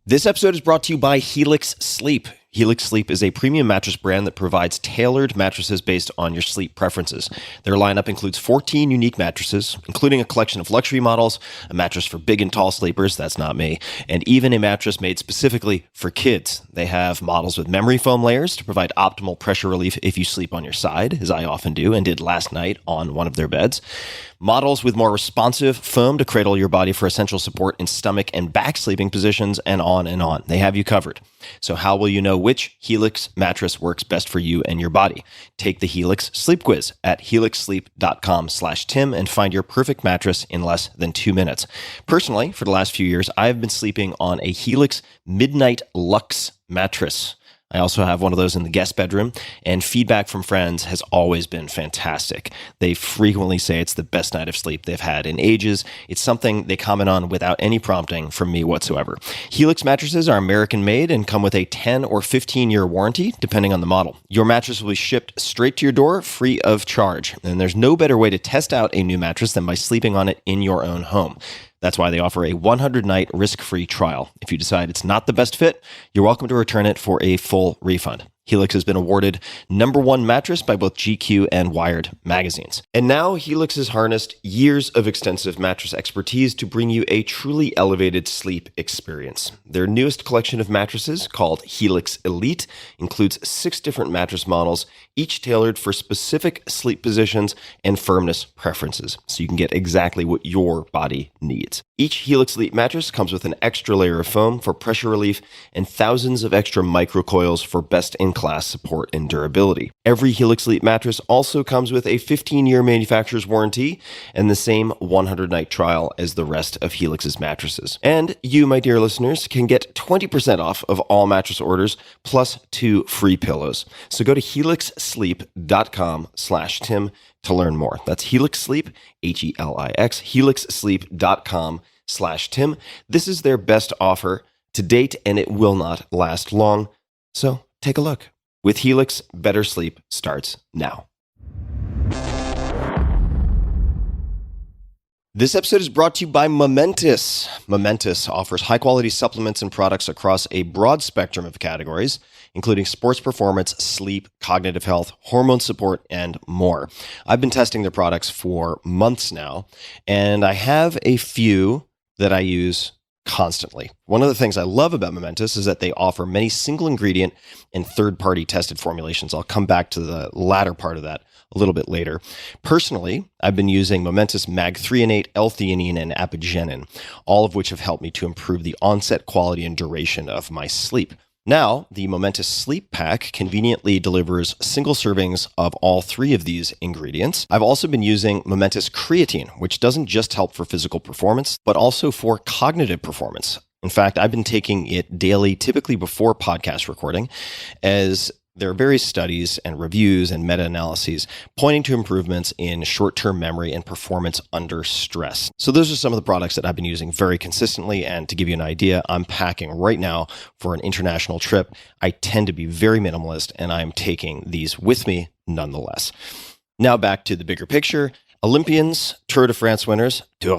This episode is brought to you by Helix Sleep. Helix Sleep is a premium mattress brand that provides tailored mattresses based on your sleep preferences. Their lineup includes 14 unique mattresses, including a collection of luxury models, a mattress for big and tall sleepers, that's not me, and even a mattress made specifically for kids. They have models with memory foam layers to provide optimal pressure relief if you sleep on your side, as I often do and did last night on one of their beds. Models with more responsive foam to cradle your body for essential support in stomach and back sleeping positions, and on and on. They have you covered. So how will you know which Helix mattress works best for you and your body? Take the Helix Sleep Quiz at helixsleep.com/Tim and find your perfect mattress in less than 2 minutes. Personally, for the last few years, I've been sleeping on a Helix Midnight Luxe mattress. I also have one of those in the guest bedroom, and feedback from friends has always been fantastic. They frequently say it's the best night of sleep they've had in ages. It's something they comment on without any prompting from me whatsoever. Helix mattresses are American-made and come with a 10 or 15-year warranty, depending on the model. Your mattress will be shipped straight to your door, free of charge. And there's no better way to test out a new mattress than by sleeping on it in your own home. That's why they offer a 100-night risk-free trial. If you decide it's not the best fit, you're welcome to return it for a full refund. Helix has been awarded #1 mattress by both GQ and Wired magazines. And now Helix has harnessed years of extensive mattress expertise to bring you a truly elevated sleep experience. Their newest collection of mattresses, called Helix Elite, includes 6 different mattress models, each tailored for specific sleep positions and firmness preferences, so you can get exactly what your body needs. Each Helix Elite mattress comes with an extra layer of foam for pressure relief and thousands of extra microcoils for best-in-class support and durability. Every Helix Elite mattress also comes with a 15-year manufacturer's warranty and the same 100-night trial as the rest of Helix's mattresses. And you, my dear listeners, can get 20% off of all mattress orders plus 2 free pillows. So go to helixsleep.com/Tim to learn more. That's Helix Sleep, Helix, helixsleep.com/Tim. This is their best offer to date, and it will not last long. So take a look. With Helix, better sleep starts now. This episode is brought to you by Momentous. Momentous offers high-quality supplements and products across a broad spectrum of categories, including sports performance, sleep, cognitive health, hormone support, and more. I've been testing their products for months now, and I have a few that I use constantly. One of the things I love about Momentous is that they offer many single ingredient and third-party tested formulations. I'll come back to the latter part of that a little bit later. Personally, I've been using Momentous Mag-threonate, L-theanine, and apigenin, all of which have helped me to improve the onset, quality, and duration of my sleep. Now, the Momentous Sleep Pack conveniently delivers single servings of all 3 of these ingredients. I've also been using Momentous Creatine, which doesn't just help for physical performance, but also for cognitive performance. In fact, I've been taking it daily, typically before podcast recording, as there are various studies and reviews and meta-analyses pointing to improvements in short-term memory and performance under stress. So those are some of the products that I've been using very consistently. And to give you an idea, I'm packing right now for an international trip. I tend to be very minimalist, and I'm taking these with me nonetheless. Now back to the bigger picture. Olympians, Tour de France winners, the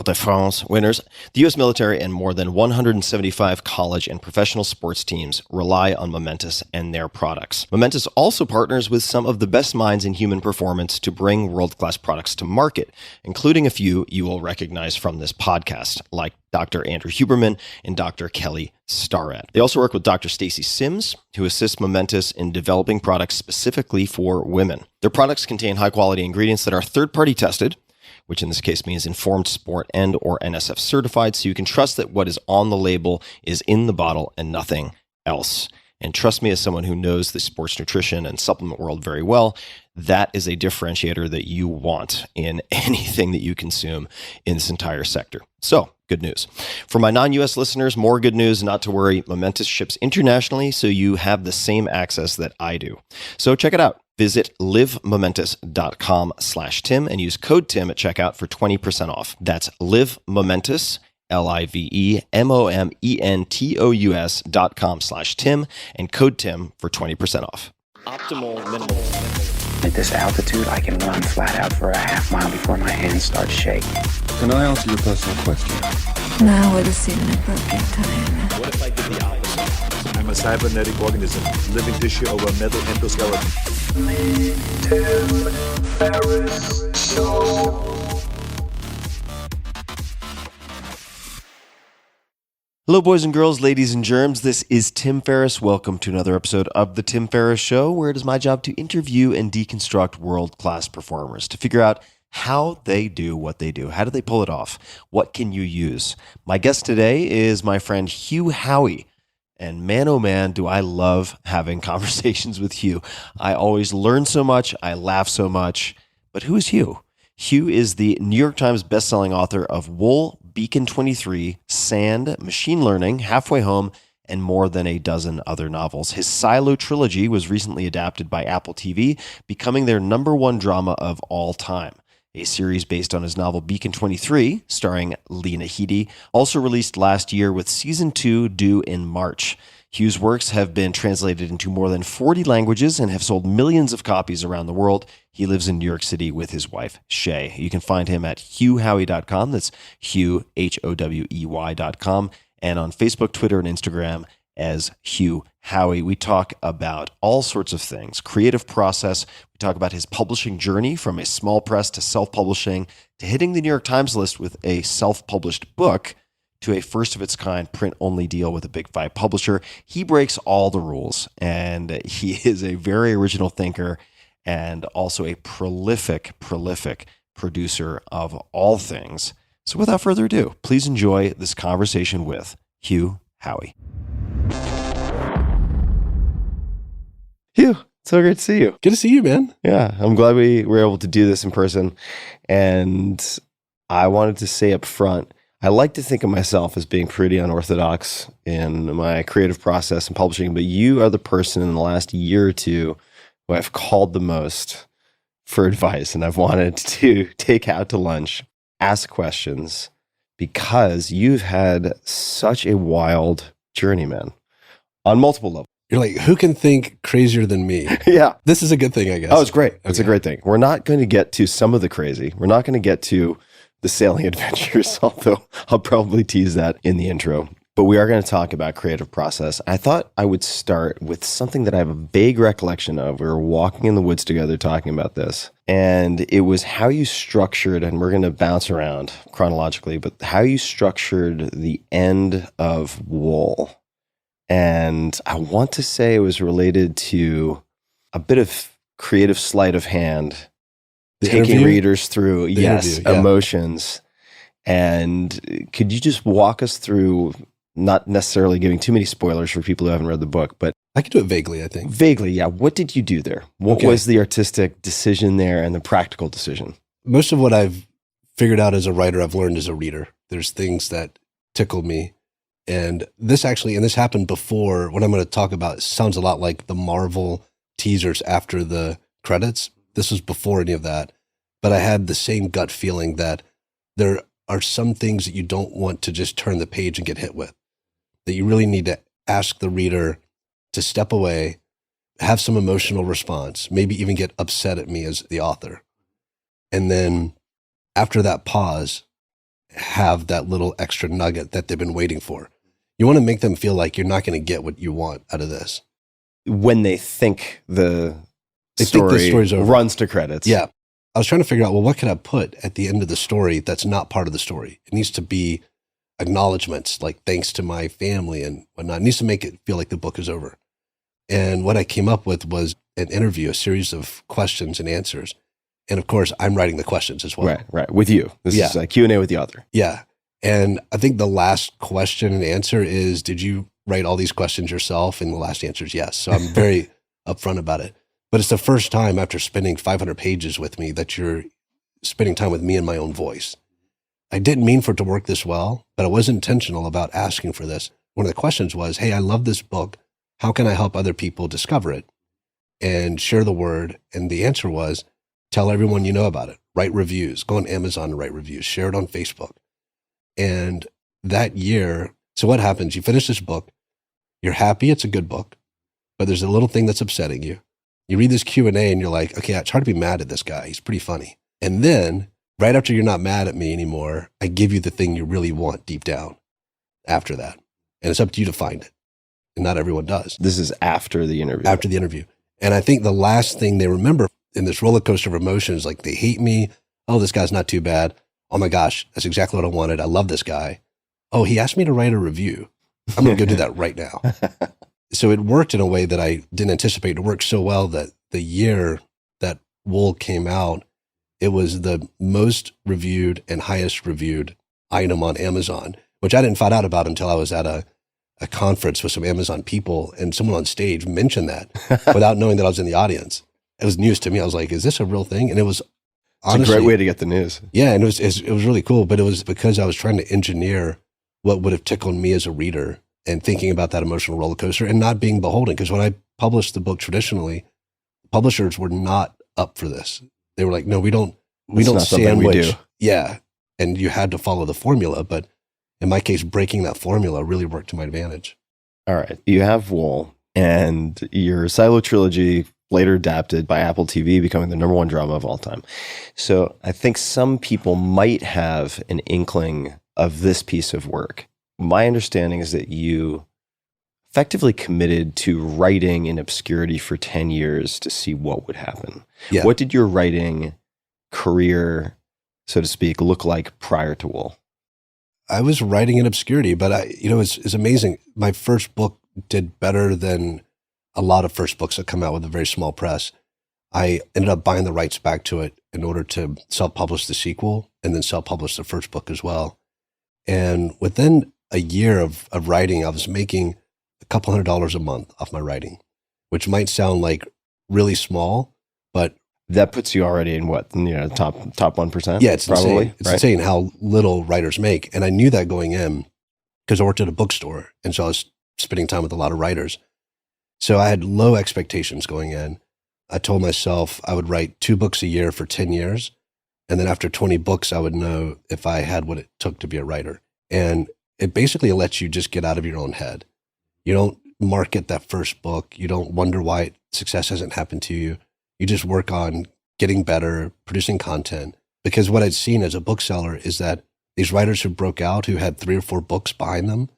U.S. military, and more than 175 college and professional sports teams rely on Momentous and their products. Momentous also partners with some of the best minds in human performance to bring world-class products to market, including a few you will recognize from this podcast, like Dr. Andrew Huberman and Dr. Kelly Starrett. They also work with Dr. Stacy Sims, who assists Momentous in developing products specifically for women. Their products contain high-quality ingredients that are third-party tested, which in this case means Informed Sport and or NSF certified, so you can trust that what is on the label is in the bottle and nothing else. And trust me, as someone who knows the sports nutrition and supplement world very well, that is a differentiator that you want in anything that you consume in this entire sector. So, good news. For my non-US listeners, more good news, not to worry. Momentous ships internationally, so you have the same access that I do. So check it out. Visit livemomentous.com/Tim and use code Tim at checkout for 20% off. That's livemomentous, livemomentous.com/Tim and code Tim for 20% off. Optimal minimal. At this altitude, I can run flat out for a half mile before my hands start shaking. Can I answer your personal question? Now would seem an appropriate time. What if I did the opposite? cybernetic organism, living tissue over metal endoskeleton. Hello, boys and girls, ladies and germs. This is Tim Ferriss. Welcome to another episode of The Tim Ferriss Show, where it is my job to interview and deconstruct world-class performers to figure out how they do what they do. How do they pull it off? What can you use? My guest today is my friend Hugh Howey. And man, oh man, do I love having conversations with Hugh. I always learn so much. I laugh so much. But who is Hugh? Hugh is the New York Times bestselling author of Wool, Beacon 23, Sand, Machine Learning, Halfway Home, and more than a dozen other novels. His Silo trilogy was recently adapted by Apple TV, becoming their #1 drama of all time. A series based on his novel Beacon 23, starring Lena Headey, also released last year with Season 2 due in March. Hugh's works have been translated into more than 40 languages and have sold millions of copies around the world. He lives in New York City with his wife, Shay. You can find him at hughhowey.com. That's Hugh, Howey.com. And on Facebook, Twitter, and Instagram as Hugh Howey. We talk about all sorts of things. Creative process. We talk about his publishing journey from a small press to self-publishing to hitting the New York Times list with a self-published book to a first-of-its-kind print-only deal with a Big Five publisher. He breaks all the rules, and he is a very original thinker and also a prolific producer of all things. So without further ado, please enjoy this conversation with Hugh Howey. Hugh, so great to see you. Good to see you, man. Yeah, I'm glad we were able to do this in person. And I wanted to say up front, I like to think of myself as being pretty unorthodox in my creative process and publishing, but you are the person in the last year or two who I've called the most for advice, and I've wanted to take out to lunch, ask questions, because you've had such a wild journey, man, on multiple levels. You're like, who can think crazier than me? Yeah. This is a good thing, I guess. Oh, it's great. It's a great thing. We're not going to get to some of the crazy. We're not going to get to the sailing adventures, although I'll probably tease that in the intro. But we are going to talk about creative process. I thought I would start with something that I have a vague recollection of. We were walking in the woods together talking about this, and it was how you structured, and we're going to bounce around chronologically, but how you structured the end of Wool. And I want to say it was related to a bit of creative sleight of hand, taking readers through, emotions. And could you just walk us through, not necessarily giving too many spoilers for people who haven't read the book, but I can do it vaguely, I think. Vaguely, yeah. What did you do there? What was the artistic decision there and the practical decision? Most of what I've figured out as a writer, I've learned as a reader. There's things that tickle me. And this happened before. What I'm going to talk about sounds a lot like the Marvel teasers after the credits. This was before any of that. But I had the same gut feeling that there are some things that you don't want to just turn the page and get hit with, that you really need to ask the reader to step away, have some emotional response, maybe even get upset at me as the author. And then after that pause, have that little extra nugget that they've been waiting for. You want to make them feel like you're not going to get what you want out of this. When they think the story's over, runs to credits. Yeah. I was trying to figure out, well, what can I put at the end of the story that's not part of the story? It needs to be acknowledgments, like thanks to my family and whatnot. It needs to make it feel like the book is over. And what I came up with was an interview, a series of questions and answers. And of course, I'm writing the questions as well. Right. With you. This is a Q&A with the author. Yeah. And I think the last question and answer is, did you write all these questions yourself? And the last answer is yes. So I'm very upfront about it. But it's the first time after spending 500 pages with me that you're spending time with me in my own voice. I didn't mean for it to work this well, but I was intentional about asking for this. One of the questions was, hey, I love this book. How can I help other people discover it and share the word? And the answer was, tell everyone you know about it. Write reviews. Go on Amazon and write reviews. Share it on Facebook. And that year, so what happens? You finish this book. You're happy it's a good book, but there's a little thing that's upsetting you. You read this Q&A and you're like, okay, it's hard to be mad at this guy. He's pretty funny. And then right after you're not mad at me anymore, I give you the thing you really want deep down after that. And it's up to you to find it. and not everyone does. This is after the interview. After the interview. And I think the last thing they remember in this roller coaster of emotions, like they hate me. Oh, this guy's not too bad. Oh my gosh, that's exactly what I wanted. I love this guy. Oh, he asked me to write a review. I'm going to go do that right now. So it worked in a way that I didn't anticipate. It worked so well that the year that Wool came out, it was the most reviewed and highest reviewed item on Amazon, which I didn't find out about until I was at a conference with some Amazon people, and someone on stage mentioned that without knowing that I was in the audience. It was news to me. I was like, is this a real thing? And it was honestly, it's a great way to get the news. Yeah, and it was really cool, but it was because I was trying to engineer what would have tickled me as a reader and thinking about that emotional roller coaster and not being beholden. Because when I published the book traditionally, publishers were not up for this. They were like, no, we don't sandwich. We do. Yeah. And you had to follow the formula. But in my case, breaking that formula really worked to my advantage. All right. You have Wool, and your Silo trilogy later adapted by Apple TV, becoming the #1 drama of all time. So I think some people might have an inkling of this piece of work. My understanding is that you effectively committed to writing in obscurity for 10 years to see what would happen. Yeah. What did your writing career, so to speak, look like prior to Wool? I was writing in obscurity, but it's amazing. My first book did better than a lot of first books that come out with a very small press. I ended up buying the rights back to it in order to self-publish the sequel and then self-publish the first book as well. And within a year of writing, I was making a couple $100s a month off my writing, which might sound like really small, but that puts you already in what, top 1%? Yeah, it's probably. Insane. It's insane how little writers make. And I knew that going in because I worked at a bookstore. And so I was spending time with a lot of writers. So I had low expectations going in. I told myself I would write 2 books a year for 10 years. And then after 20 books, I would know if I had what it took to be a writer. And it basically lets you just get out of your own head. You don't market that first book. You don't wonder why success hasn't happened to you. You just work on getting better, producing content. Because what I'd seen as a bookseller is that these writers who broke out, who had 3 or 4 books behind them,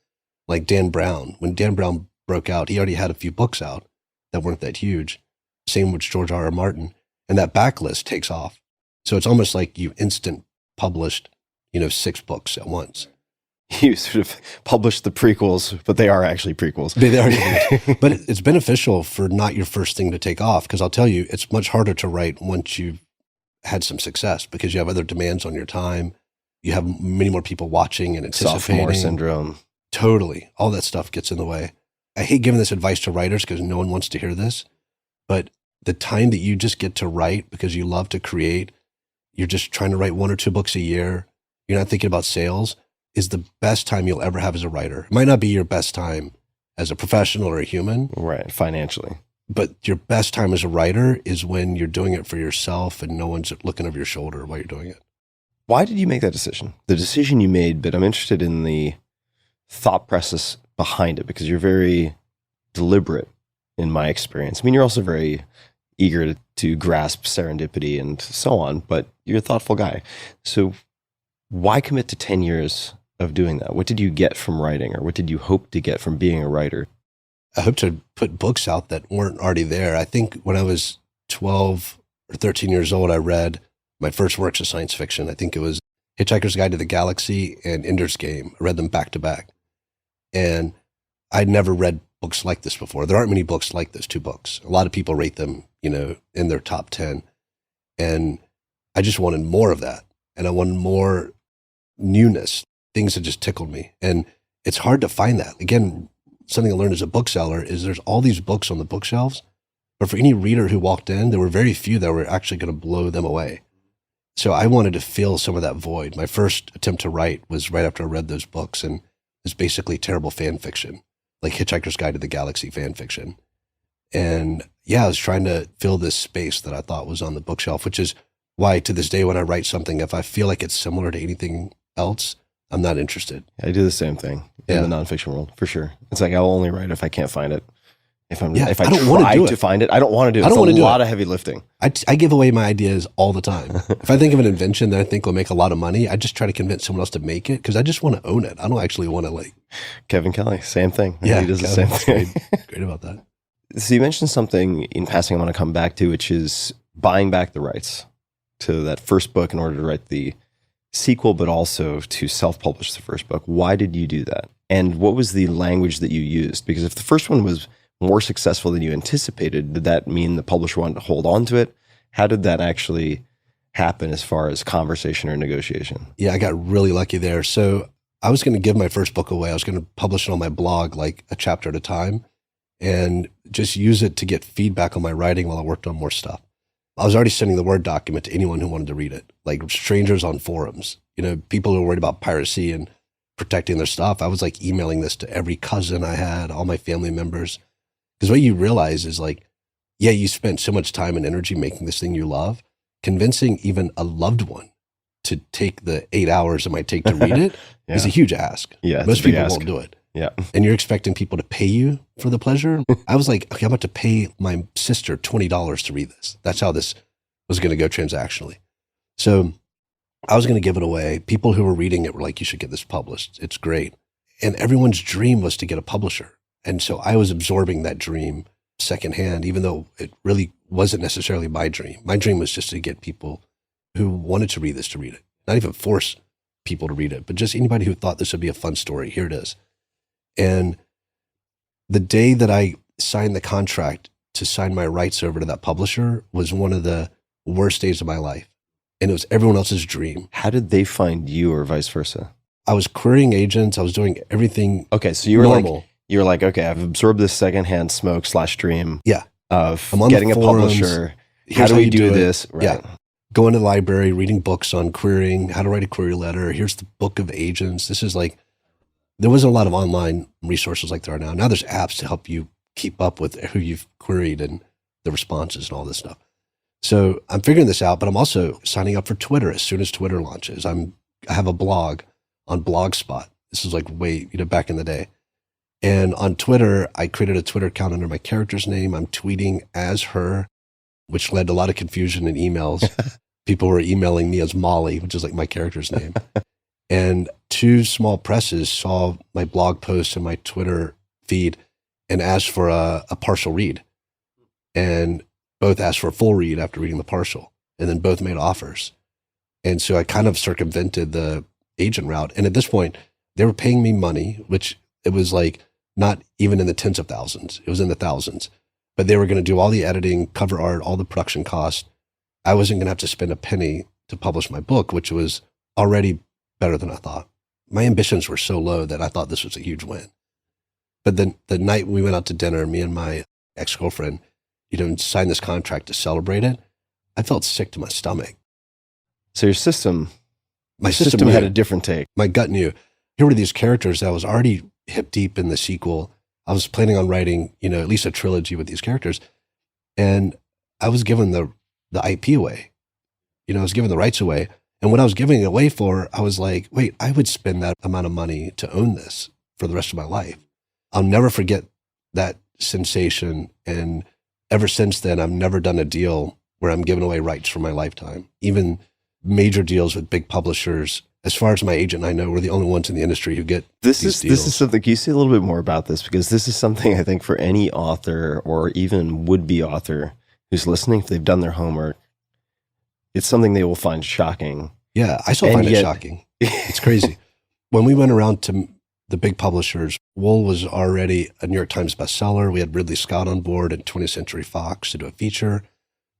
like Dan Brown, when Dan Brown broke out, he already had a few books out that weren't that huge. Same with George R.R. Martin. And that backlist takes off. So it's almost like you instant published, 6 books at once. You sort of published the prequels, but they are actually prequels. They are, but it's beneficial for not your first thing to take off. Because I'll tell you, it's much harder to write once you've had some success because you have other demands on your time. You have many more people watching and anticipating. Sophomore syndrome. Totally. All that stuff gets in the way. I hate giving this advice to writers because no one wants to hear this. But the time that you just get to write because you love to create, you're just trying to write 1 or 2 books a year, you're not thinking about sales, is the best time you'll ever have as a writer. It might not be your best time as a professional or a human. Right, financially. But your best time as a writer is when you're doing it for yourself and no one's looking over your shoulder while you're doing it. Why did you make that decision? The decision you made, but I'm interested in the thought process behind it because you're very deliberate in my experience. I mean, you're also very eager to grasp serendipity and so on, but you're a thoughtful guy. So why commit to 10 years of doing that? What did you get from writing, or what did you hope to get from being a writer? I hope to put books out that weren't already there. I think when I was 12 or 13 years old, I read my first works of science fiction. I think it was Hitchhiker's Guide to the Galaxy and Ender's Game. I read them back to back. And I'd never read books like this before. There aren't many books like this, 2 books. A lot of people rate them, in their top 10. And I just wanted more of that. And I wanted more newness, things that just tickled me. And it's hard to find that. Again, something I learned as a bookseller is there's all these books on the bookshelves, but for any reader who walked in, there were very few that were actually going to blow them away. So I wanted to fill some of that void. My first attempt to write was right after I read those books, and it's basically terrible fan fiction, like Hitchhiker's Guide to the Galaxy fan fiction. And yeah, I was trying to fill this space that I thought was on the bookshelf, which is why to this day when I write something, if I feel like it's similar to anything else, I'm not interested. I do the same thing in the nonfiction world, for sure. It's like I'll only write if I can't find it. If I I don't wanna try do to it. find it, I don't want to do it. I don't wanna It's a do lot it. of heavy lifting. I give away my ideas all the time. If I think of an invention that I think will make a lot of money, I just try to convince someone else to make it because I just want to own it. I don't actually want to like. Kevin Kelly, same thing. Yeah, He does the same Kevin's thing. Great about that. So you mentioned something in passing I want to come back to, which is buying back the rights to that first book in order to write the sequel, but also to self-publish the first book. Why did you do that? And what was the language that you used? Because if the first one was more successful than you anticipated, did that mean the publisher wanted to hold on to it? How did that actually happen as far as conversation or negotiation? Yeah, I got really lucky there. So I was going to give my first book away. I was going to publish it on my blog, like a chapter at a time, and just use it to get feedback on my writing while I worked on more stuff. I was already sending the Word document to anyone who wanted to read it, like strangers on forums, people who were worried about piracy and protecting their stuff. I was like emailing this to every cousin I had, all my family members. Because what you realize is like, yeah, you spent so much time and energy making this thing you love. Convincing even a loved one to take the 8 hours it might take to read it is a huge ask. Yeah, most people won't do it. Yeah. And you're expecting people to pay you for the pleasure. I was like, okay, I'm about to pay my sister $20 to read this. That's how this was going to go transactionally. So I was going to give it away. People who were reading it were like, you should get this published. It's great. And everyone's dream was to get a publisher. And so I was absorbing that dream secondhand, even though it really wasn't necessarily my dream. My dream was just to get people who wanted to read this to read it. Not even force people to read it, but just anybody who thought this would be a fun story. Here it is. And the day that I signed the contract to sign my rights over to that publisher was one of the worst days of my life. And it was everyone else's dream. How did they find you or vice versa? I was querying agents. I was doing everything Okay, so you were normal. like, okay, I've absorbed this secondhand smoke / dream Yeah. of I'm on the getting a forums. publisher. How Here's do how we you do do it. this? Right. Yeah. Going to the library, reading books on querying, how to write a query letter. Here's the book of agents. This is like, there wasn't a lot of online resources like there are now. Now there's apps to help you keep up with who you've queried and the responses and all this stuff. So I'm figuring this out, but I'm also signing up for Twitter as soon as Twitter launches. I have a blog on Blogspot. This is like way, back in the day. And on Twitter, I created a Twitter account under my character's name. I'm tweeting as her, which led to a lot of confusion in emails. People were emailing me as Molly, which is like my character's name. And two small presses saw my blog post and my Twitter feed and asked for a partial read. And both asked for a full read after reading the partial. And then both made offers. And so I kind of circumvented the agent route. And at this point, they were paying me money, which it was like not even in the tens of thousands. It was in the thousands. But they were going to do all the editing, cover art, all the production costs. I wasn't going to have to spend a penny to publish my book, which was already better than I thought. My ambitions were so low that I thought this was a huge win. But then the night we went out to dinner, me and my ex-girlfriend, signed this contract to celebrate it, I felt sick to my stomach. So your system System had knew. a different take. My gut knew. Here were these characters that I was already hip deep in the sequel. I was planning on writing, at least a trilogy with these characters. And I was given the IP away. I was given the rights away. And what I was giving it away for, I was like, wait, I would spend that amount of money to own this for the rest of my life. I'll never forget that sensation. And ever since then, I've never done a deal where I'm giving away rights for my lifetime. Even major deals with big publishers, as far as my agent and I know, we're the only ones in the industry who get This these is deals. something. Can you say a little bit more about this? Because this is something I think for any author or even would-be author who's listening, if they've done their homework, it's something they will find shocking. Yeah, I still And find it yet- shocking. It's crazy. When we went around to the big publishers, Wool was already a New York Times bestseller. We had Ridley Scott on board at 20th Century Fox to do a feature.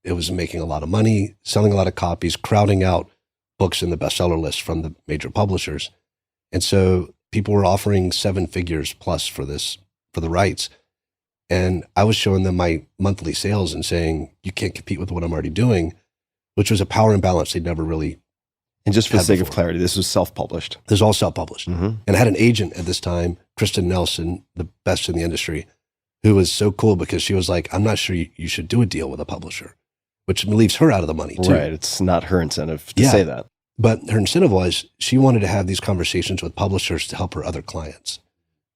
It was making a lot of money, selling a lot of copies, crowding out books in the bestseller list from the major publishers. And so people were offering 7 figures plus for the rights. And I was showing them my monthly sales and saying, you can't compete with what I'm already doing, which was a power imbalance they'd never really. And just for the Had sake of before. clarity, this was self-published. This is all self-published. Mm-hmm. And I had an agent at this time, Kristen Nelson, the best in the industry, who was so cool because she was like, I'm not sure you should do a deal with a publisher, which leaves her out of the money too. Right. It's not her incentive to Yeah. say that. But her incentive was she wanted to have these conversations with publishers to help her other clients.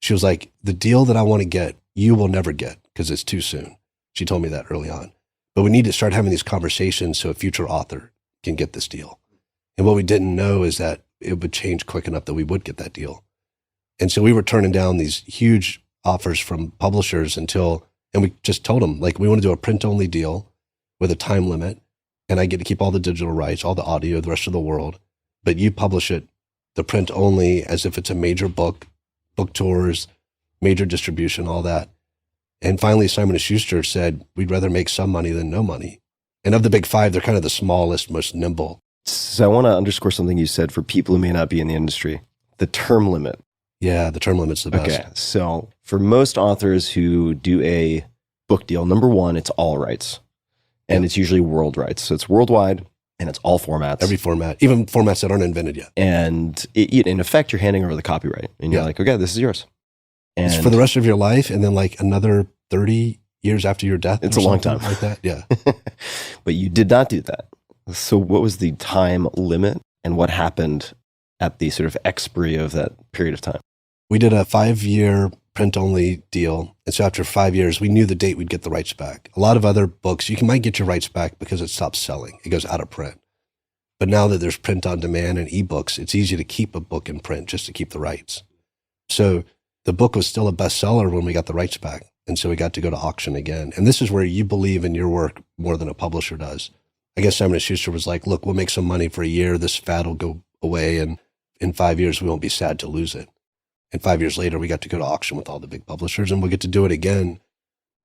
She was like, the deal that I want to get, you will never get because it's too soon. She told me that early on. But we need to start having these conversations so a future author can get this deal. And what we didn't know is that it would change quick enough that we would get that deal. And so we were turning down these huge offers from publishers and we just told them, like, we want to do a print-only deal with a time limit, and I get to keep all the digital rights, all the audio, the rest of the world, but you publish it, the print only, as if it's a major book tours, major distribution, all that. And finally, Simon & Schuster said, we'd rather make some money than no money. And of the big five, they're kind of the smallest, most nimble. So I want to underscore something you said for people who may not be in the industry. The term limit. Yeah, the term limit's the best. Okay, so for most authors who do a book deal, number one, it's all rights. And it's usually world rights. So it's worldwide, and it's all formats. Every format, even formats that aren't invented yet. And in effect, you're handing over the copyright. And you're like, okay, this is yours. And it's for the rest of your life, and then like another 30 years after your death. It's a long time. Like that, yeah. But you did not do that. So what was the time limit, and what happened at the sort of expiry of that period of time? We did a 5-year print-only deal. And so after 5 years, we knew the date we'd get the rights back. A lot of other books, might get your rights back because it stops selling. It goes out of print. But now that there's print on demand and ebooks, it's easy to keep a book in print just to keep the rights. So the book was still a bestseller when we got the rights back. And so we got to go to auction again. And this is where you believe in your work more than a publisher does. I guess Simon & Schuster was like, look, we'll make some money for a year. This fad will go away. And in 5 years, we won't be sad to lose it. And 5 years later, we got to go to auction with all the big publishers, and we'll get to do it again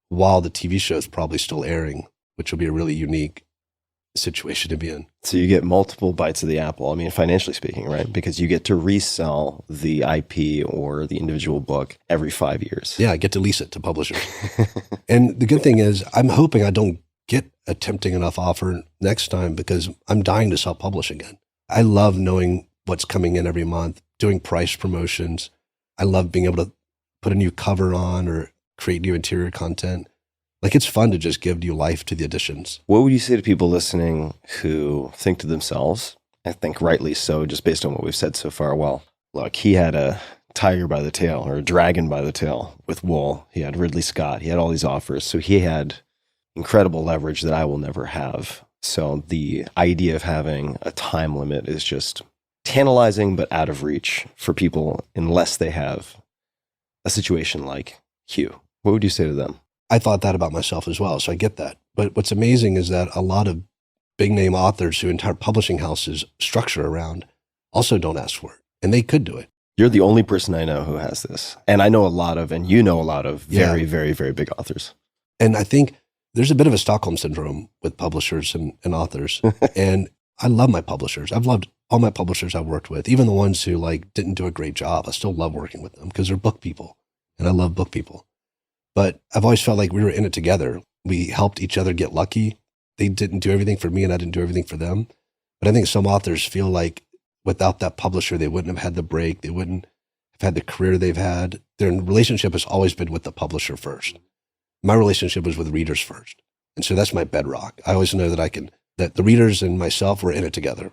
while the TV show is probably still airing, which will be a really unique situation to be in. So you get multiple bites of the apple. I mean, financially speaking, right? Because you get to resell the IP or the individual book every 5 years. Yeah, I get to lease it to publishers. And the good thing is, I'm hoping I don't get a tempting enough offer next time, because I'm dying to self-publish again. I love knowing what's coming in every month, doing price promotions. I love being able to put a new cover on or create new interior content. Like, it's fun to just give new life to the editions. What would you say to people listening who think to themselves, I think rightly so, just based on what we've said so far, well, look, he had a tiger by the tail or a dragon by the tail with wool. He had Ridley Scott. He had all these offers. So he had incredible leverage that I will never have. So the idea of having a time limit is just tantalizing, but out of reach for people unless they have a situation like Hugh. What would you say to them? I thought that about myself as well, so I get that. But what's amazing is that a lot of big name authors who entire publishing houses structure around also don't ask for it, and they could do it. You're the only person I know who has this. And I know a lot of, and you know a lot of very, very, very big authors. And I think there's a bit of a Stockholm syndrome with publishers and authors. And I love my publishers. I've loved all my publishers I've worked with, even the ones who didn't do a great job. I still love working with them because they're book people, and I love book people. But I've always felt like we were in it together. We helped each other get lucky. They didn't do everything for me, and I didn't do everything for them. But I think some authors feel like without that publisher, they wouldn't have had the break. They wouldn't have had the career they've had. Their relationship has always been with the publisher first. My relationship was with readers first. And so that's my bedrock. I always know that the readers and myself were in it together.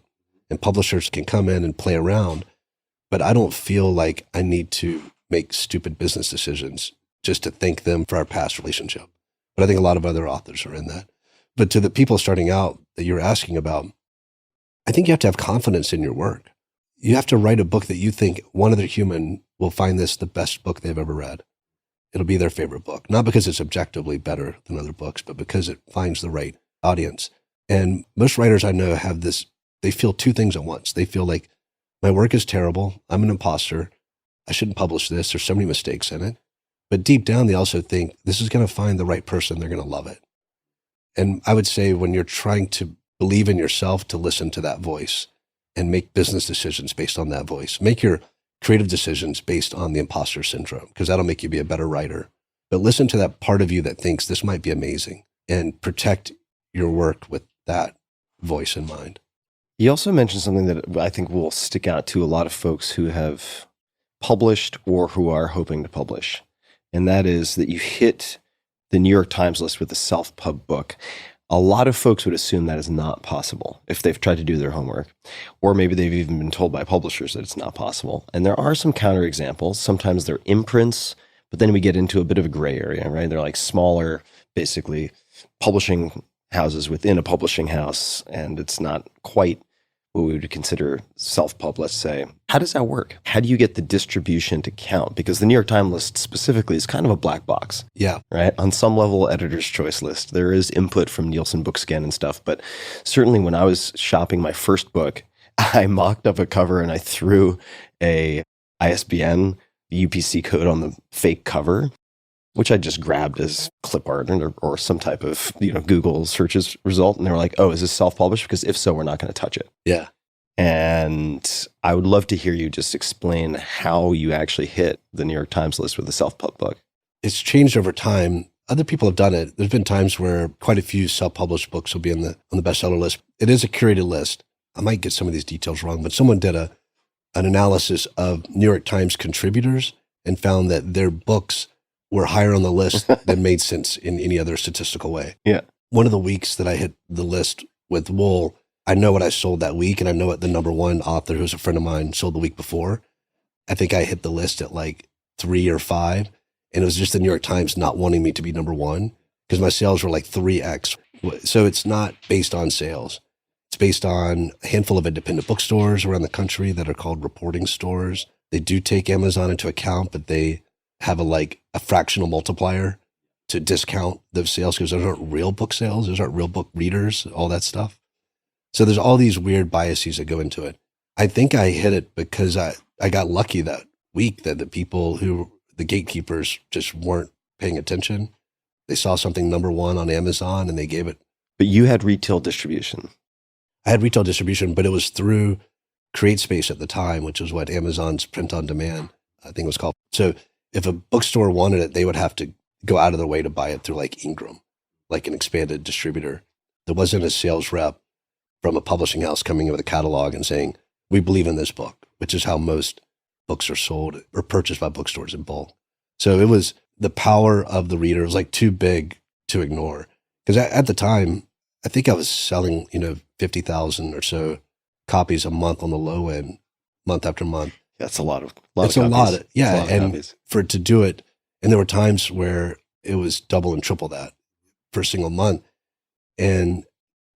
And publishers can come in and play around, but I don't feel like I need to make stupid business decisions just to thank them for our past relationship. But I think a lot of other authors are in that. But to the people starting out that you're asking about, I think you have to have confidence in your work. You have to write a book that you think one other human will find this the best book they've ever read. It'll be their favorite book, not because it's objectively better than other books, but because it finds the right audience. And most writers I know have this, they feel two things at once. They feel like my work is terrible. I'm an imposter. I shouldn't publish this. There's so many mistakes in it. But deep down, they also think this is going to find the right person. They're going to love it. And I would say when you're trying to believe in yourself, to listen to that voice and make business decisions based on that voice. Make your creative decisions based on the imposter syndrome, because that'll make you be a better writer. But listen to that part of you that thinks this might be amazing, and protect your work with that voice in mind. You also mentioned something that I think will stick out to a lot of folks who have published or who are hoping to publish. And that is that you hit the New York Times list with a self-pub book. A lot of folks would assume that is not possible if they've tried to do their homework, or maybe they've even been told by publishers that it's not possible. And there are some counterexamples. Sometimes they're imprints, But then we get into a bit of a gray area, right? They're like smaller, basically publishing houses within a publishing house, and it's not quite what we would consider self-published, say. How does that work? How do you get the distribution to count? Because the New York Times list specifically is kind of a black box. Yeah. Right? On some level, editor's choice list. There is input from Nielsen Bookscan and stuff, but certainly when I was shopping my first book, I mocked up a cover and I threw a ISBN, the UPC code on the fake cover, which I just grabbed as clip art or some type of, Google searches result. And they were like, oh, is this self-published? Because if so, we're not going to touch it. Yeah. And I would love to hear you just explain how you actually hit the New York Times list with a self-pub book. It's changed over time. Other people have done it. There's been times where quite a few self-published books will be on the bestseller list. It is a curated list. I might get some of these details wrong, but someone did an analysis of New York Times contributors and found that their books were higher on the list than made sense in any other statistical way. Yeah. One of the weeks that I hit the list with Wool, I know what I sold that week, and I know what the number one author, who's a friend of mine, sold the week before. I think I hit the list at like 3 or 5, and it was just the New York Times not wanting me to be number one because my sales were like 3x. So it's not based on sales. It's based on a handful of independent bookstores around the country that are called reporting stores. They do take Amazon into account, but they have a fractional multiplier to discount those sales because those aren't real book sales. Those aren't real book readers, all that stuff. So there's all these weird biases that go into it. I think I hit it because I got lucky that week that the gatekeepers just weren't paying attention. They saw something number one on Amazon and they gave it. But you had retail distribution. I had retail distribution, but it was through CreateSpace at the time, which was what Amazon's print on demand, I think it was called. So if a bookstore wanted it, they would have to go out of their way to buy it through like Ingram, like an expanded distributor. There wasn't a sales rep from a publishing house coming in with a catalog and saying, we believe in this book, which is how most books are sold or purchased by bookstores in bulk. So it was the power of the reader. It was like too big to ignore. Because at the time, I think I was selling, 50,000 or so copies a month on the low end, month after month. That's a lot of It's copies. a lot. Yeah. It's a lot of And copies. for it to do it, and there were times where it was double and triple that for a single month. And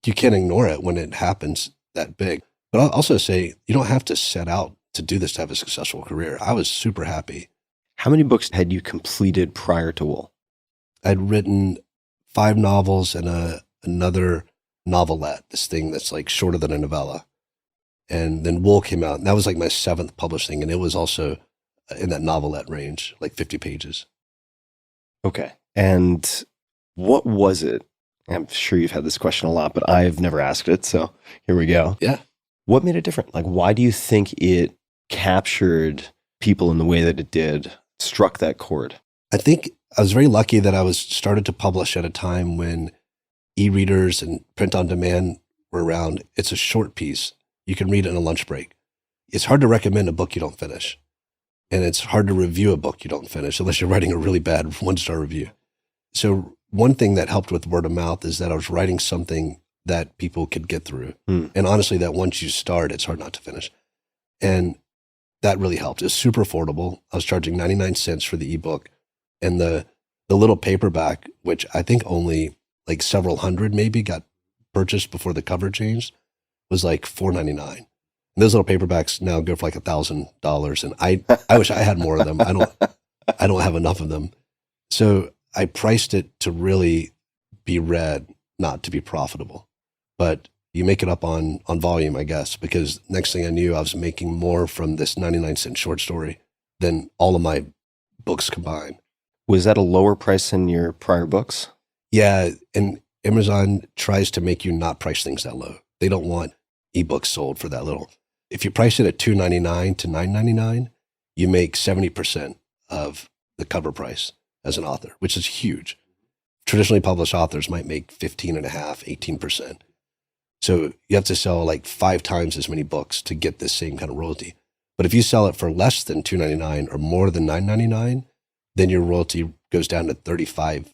you can't ignore it when it happens that big. But I'll also say, you don't have to set out to do this to have a successful career. I was super happy. How many books had you completed prior to Wool? I'd written 5 novels and another novelette, this thing that's like shorter than a novella. And then Wool came out, and that was like my 7th published thing. And it was also in that novelette range, like 50 pages. Okay. And what was it? I'm sure you've had this question a lot, but I've never asked it. So here we go. Yeah. What made it different? Like, why do you think it captured people in the way that it did, struck that chord? I think I was very lucky that I was started to publish at a time when e-readers and print on demand were around. It's a short piece. You can read it in a lunch break. It's hard to recommend a book you don't finish. And it's hard to review a book you don't finish unless you're writing a really bad 1-star review. So one thing that helped with word of mouth is that I was writing something that people could get through. And honestly, that once you start, it's hard not to finish. And that really helped. It's super affordable. I was charging 99 cents for the ebook. And the little paperback, which I think only like several hundred maybe got purchased before the cover changed, was like $4.99. And those little paperbacks now go for like $1,000. And I wish I had more of them. I don't have enough of them. So I priced it to really be read, not to be profitable. But you make it up on volume, I guess, because next thing I knew, I was making more from this 99-cent short story than all of my books combined. Was that a lower price than your prior books? Yeah, and Amazon tries to make you not price things that low. They don't want ebooks sold for that little. If you price it at $2.99 to $9.99, you make 70% of the cover price as an author, which is huge. Traditionally published authors might make 15.5%, 18%. So you have to sell like 5 times as many books to get this same kind of royalty. But if you sell it for less than $2.99 or more than $9.99, then your royalty goes down to 35%.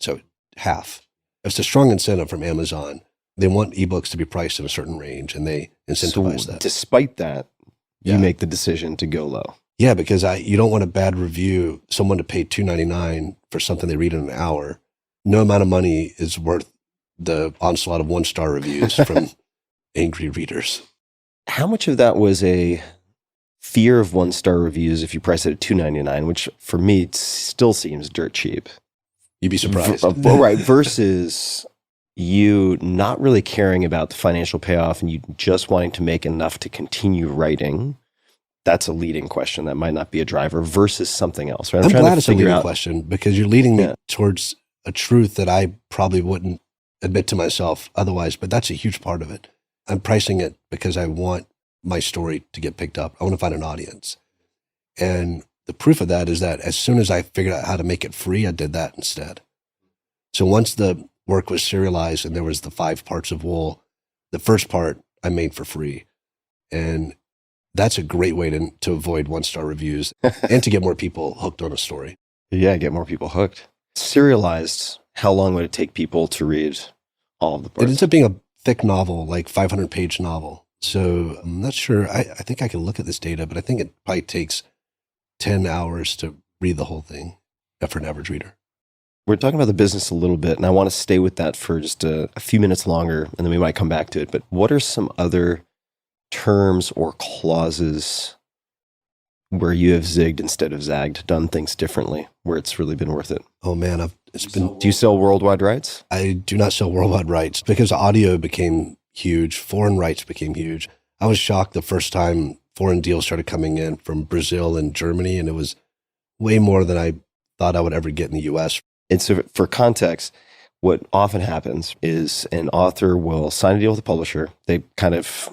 So half. It's a strong incentive from Amazon. They want ebooks to be priced in a certain range, and they incentivize So that. despite that, you Yeah. make the decision to go low. Yeah, because you don't want a bad review, someone to pay $2.99 for something they read in an hour. No amount of money is worth the onslaught of 1-star reviews from angry readers. How much of that was a fear of 1-star reviews if you price it at $2.99, which for me still seems dirt cheap? You'd be surprised. Right, versus you not really caring about the financial payoff and you just wanting to make enough to continue writing. That's a leading question. That might not be a driver versus something else. Right? I'm glad it's a leading question because you're leading me towards a truth that I probably wouldn't admit to myself otherwise, but that's a huge part of it. I'm pricing it because I want my story to get picked up. I want to find an audience. And the proof of that is that as soon as I figured out how to make it free, I did that instead. So once the work was serialized and there was the 5 parts of wool, the first part I made for free. And that's a great way to avoid 1-star reviews and to get more people hooked on a story. Yeah, get more people hooked. Serialized, how long would it take people to read all of the parts? It ends up being a thick novel, like 500-page novel. So I'm not sure. I think I can look at this data, but I think it probably takes 10 hours to read the whole thing for an average reader. We're talking about the business a little bit, and I want to stay with that for just a few minutes longer, and then we might come back to it. But what are some other terms or clauses where you have zigged instead of zagged, done things differently, where it's really been worth it? Oh man, Do you sell worldwide rights? I do not sell worldwide rights because audio became huge. Foreign rights became huge. I was shocked the first time foreign deals started coming in from Brazil and Germany, and it was way more than I thought I would ever get in the US. And so for context, what often happens is an author will sign a deal with a publisher. They kind of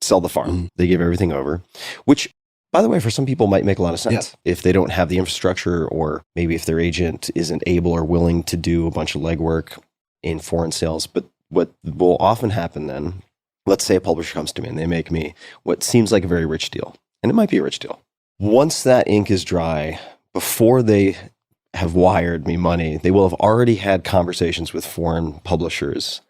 sell the farm. Mm-hmm. They give everything over, which, by the way, for some people might make a lot of sense. If they don't have the infrastructure, or maybe if their agent isn't able or willing to do a bunch of legwork in foreign sales. But what will often happen then, let's say a publisher comes to me and they make me what seems like a very rich deal, and it might be a rich deal. Once that ink is dry, before they have wired me money, they will have already had conversations with foreign publishers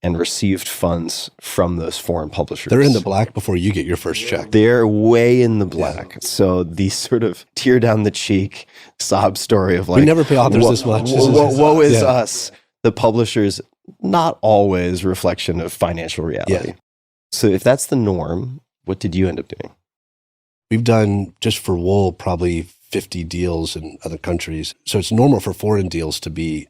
and received funds from those foreign publishers. They're in the black before you get your first check. They're way in the black. Yeah. So the sort of tear down the cheek sob story of like, we never pay authors this much. Woe is us. The publishers, not always a reflection of financial reality. Yeah. So if that's the norm, what did you end up doing? We've done, just for wool, probably 50 deals in other countries. So it's normal for foreign deals to be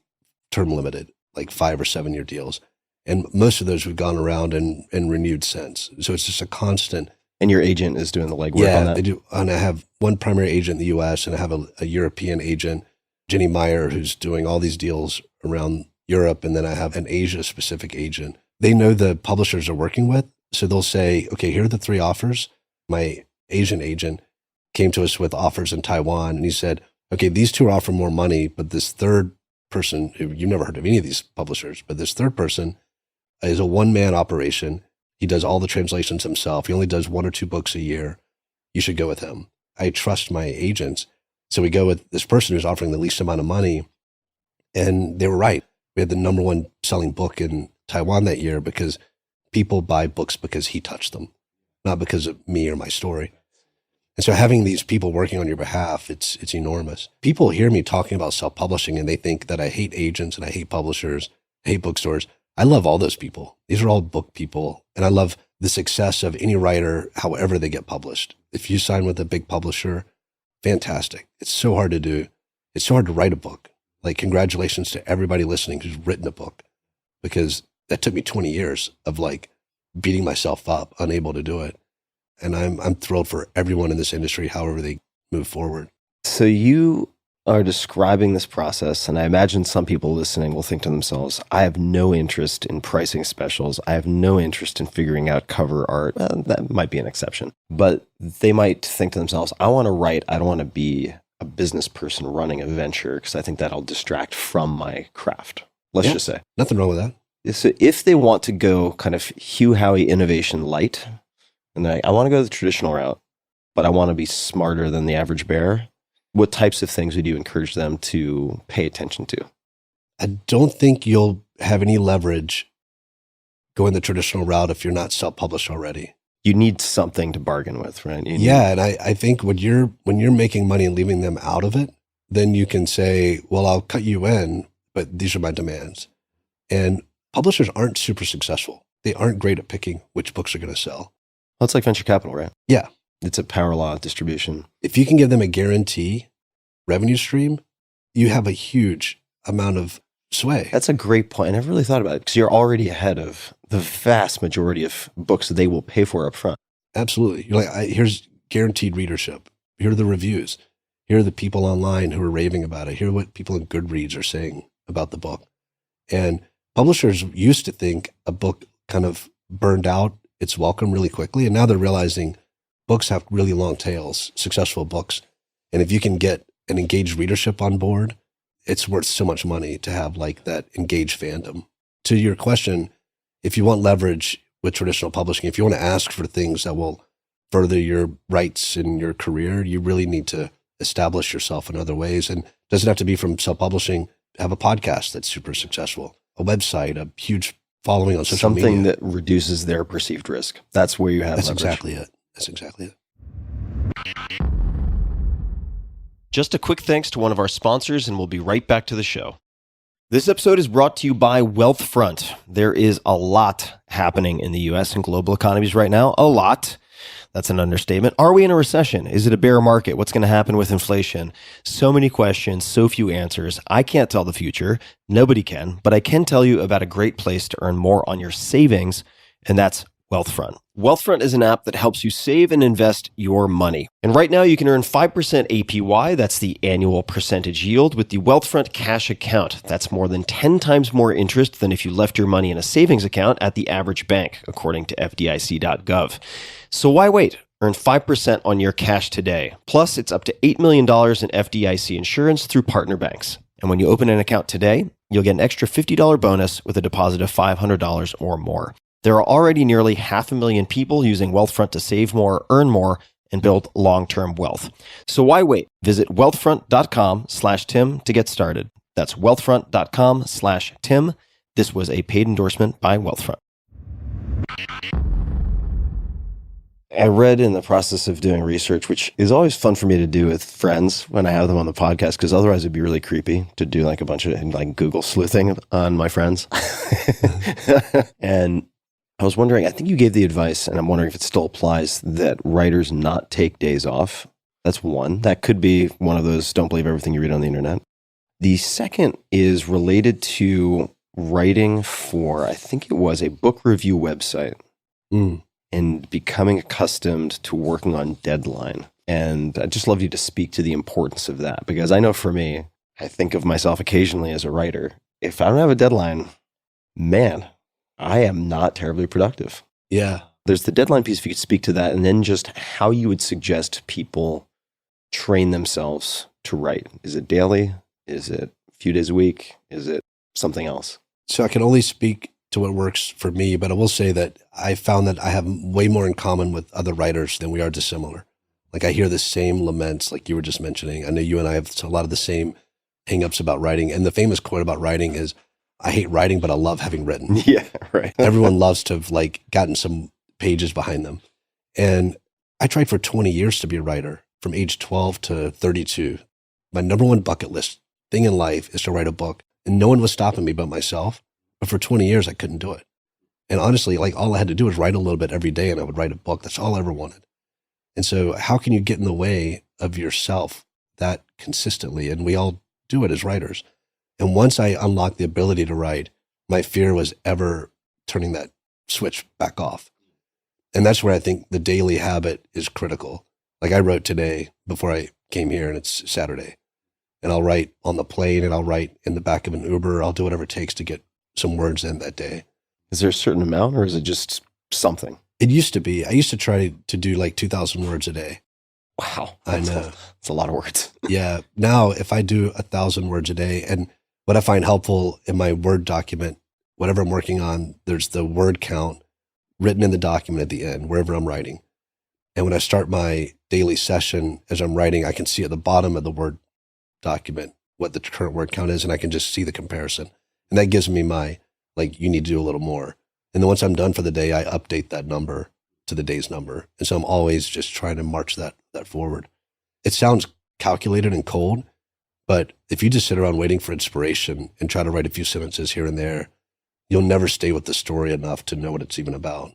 term limited, like 5 or 7 year deals. And most of those we've gone around and renewed since. So it's just a constant. And your agent is doing the legwork on that? Yeah, they do. And I have one primary agent in the US, and I have a European agent, Jenny Meyer, who's doing all these deals around Europe. And then I have an Asia-specific agent. They know the publishers are working with. So they'll say, okay, here are the 3 offers. My Asian agent came to us with offers in Taiwan, and he said, okay, these 2 offer more money, but this third person, you've never heard of any of these publishers, but this third person is a one-man operation. He does all the translations himself. He only does 1 or 2 books a year. You should go with him. I trust my agents. So we go with this person who's offering the least amount of money. And they were right. We had the number 1 selling book in Taiwan that year because people buy books because he touched them, not because of me or my story. And so having these people working on your behalf, it's enormous. People hear me talking about self-publishing and they think that I hate agents and I hate publishers, I hate bookstores. I love all those people. These are all book people. And I love the success of any writer, however they get published. If you sign with a big publisher, fantastic. It's so hard to do. It's so hard to write a book. Like, congratulations to everybody listening who's written a book, because that took me 20 years of like beating myself up, unable to do it. And I'm thrilled for everyone in this industry, however they move forward. So you are describing this process, and I imagine some people listening will think to themselves, I have no interest in pricing specials. I have no interest in figuring out cover art. Well, that might be an exception. But they might think to themselves, I want to write. I don't want to be a business person running a venture, because I think that'll distract from my craft. Let's just say. Nothing wrong with that. So if they want to go kind of Hugh Howey innovation light, and I want to go the traditional route, but I want to be smarter than the average bear, what types of things would you encourage them to pay attention to? I don't think you'll have any leverage going the traditional route if you're not self-published already. You need something to bargain with, right? Yeah. And I think when you're making money and leaving them out of it, then you can say, well, I'll cut you in, but these are my demands. And publishers aren't super successful. They aren't great at picking which books are going to sell. Well, it's like venture capital, right? Yeah. It's a power law of distribution. If you can give them a guarantee revenue stream, you have a huge amount of sway. That's a great point. I never really thought about it because you're already ahead of the vast majority of books that they will pay for up front. Absolutely. You're like, here's guaranteed readership. Here are the reviews. Here are the people online who are raving about it. Here are what people in Goodreads are saying about the book. And publishers used to think a book kind of burned out its welcome really quickly. And now they're realizing books have really long tails, successful books. And if you can get an engaged readership on board, it's worth so much money to have like that engaged fandom. To your question, if you want leverage with traditional publishing, if you want to ask for things that will further your rights in your career, you really need to establish yourself in other ways. And it doesn't have to be from self-publishing. Have a podcast that's super successful, a website, a huge following on social media. Something that reduces their perceived risk. That's where you have That's leverage. exactly it. That's exactly it. Just a quick thanks to one of our sponsors, and we'll be right back to the show. This episode is brought to you by Wealthfront. There is a lot happening in the U.S. and global economies right now. A lot. That's an understatement. Are we in a recession? Is it a bear market? What's going to happen with inflation? So many questions, so few answers. I can't tell the future. Nobody can. But I can tell you about a great place to earn more on your savings, and that's Wealthfront. Wealthfront is an app that helps you save and invest your money. And right now you can earn 5% APY, that's the annual percentage yield, with the Wealthfront Cash Account. That's more than 10 times more interest than if you left your money in a savings account at the average bank, according to FDIC.gov. So why wait? Earn 5% on your cash today. Plus, it's up to $8 million in FDIC insurance through partner banks. And when you open an account today, you'll get an extra $50 bonus with a deposit of $500 or more. There are already nearly 500,000 people using Wealthfront to save more, earn more, and build long-term wealth. So why wait? Visit wealthfront.com/Tim to get started. That's wealthfront.com/Tim. This was a paid endorsement by Wealthfront. I read in the process of doing research, which is always fun for me to do with friends when I have them on the podcast, because otherwise it'd be really creepy to do like a bunch of like Google sleuthing on my friends. And I was wondering, I think you gave the advice, and I'm wondering if it still applies, that writers not take days off. That's one. That could be one of those don't believe everything you read on the internet. The second is related to writing for, I think it was a book review website. And becoming accustomed to working on deadline. And I'd just love you to speak to the importance of that, because I know for me, I think of myself occasionally as a writer. If I don't have a deadline, man, I am not terribly productive. Yeah. There's the deadline piece, if you could speak to that, and then just how you would suggest people train themselves to write. Is it daily? Is it a few days a week? Is it something else? So I can only speak to what works for me, but I will say that I found that I have way more in common with other writers than we are dissimilar. Like I hear the same laments, like you were just mentioning. I know you and I have a lot of the same hangups about writing. And the famous quote about writing is, I hate writing, but I love having written. Yeah, right. Everyone loves to have like gotten some pages behind them. And I tried for 20 years to be a writer, from age 12 to 32. My number one bucket list thing in life is to write a book. And no one was stopping me but myself. But for 20 years, I couldn't do it. And honestly, like all I had to do was write a little bit every day and I would write a book. That's all I ever wanted. And so how can you get in the way of yourself that consistently? And we all do it as writers. And once I unlocked the ability to write, my fear was ever turning that switch back off. And that's where I think the daily habit is critical. Like I wrote today before I came here, and it's Saturday. And I'll write on the plane, and I'll write in the back of an Uber. I'll do whatever it takes to get some words in that day. Is there a certain amount, or is it just something? It used to be. I used to try to do like 2,000 words a day. Wow. I know. That's a lot of words. Yeah. Now, if I do 1,000 words a day, and what I find helpful in my Word document, whatever I'm working on, there's the word count written in the document at the end, wherever I'm writing. And when I start my daily session, as I'm writing, I can see at the bottom of the Word document what the current word count is, and I can just see the comparison. And that gives me my, like, you need to do a little more. And then once I'm done for the day, I update that number to the day's number. And so I'm always just trying to march that forward. It sounds calculated and cold, but if you just sit around waiting for inspiration and try to write a few sentences here and there, you'll never stay with the story enough to know what it's even about.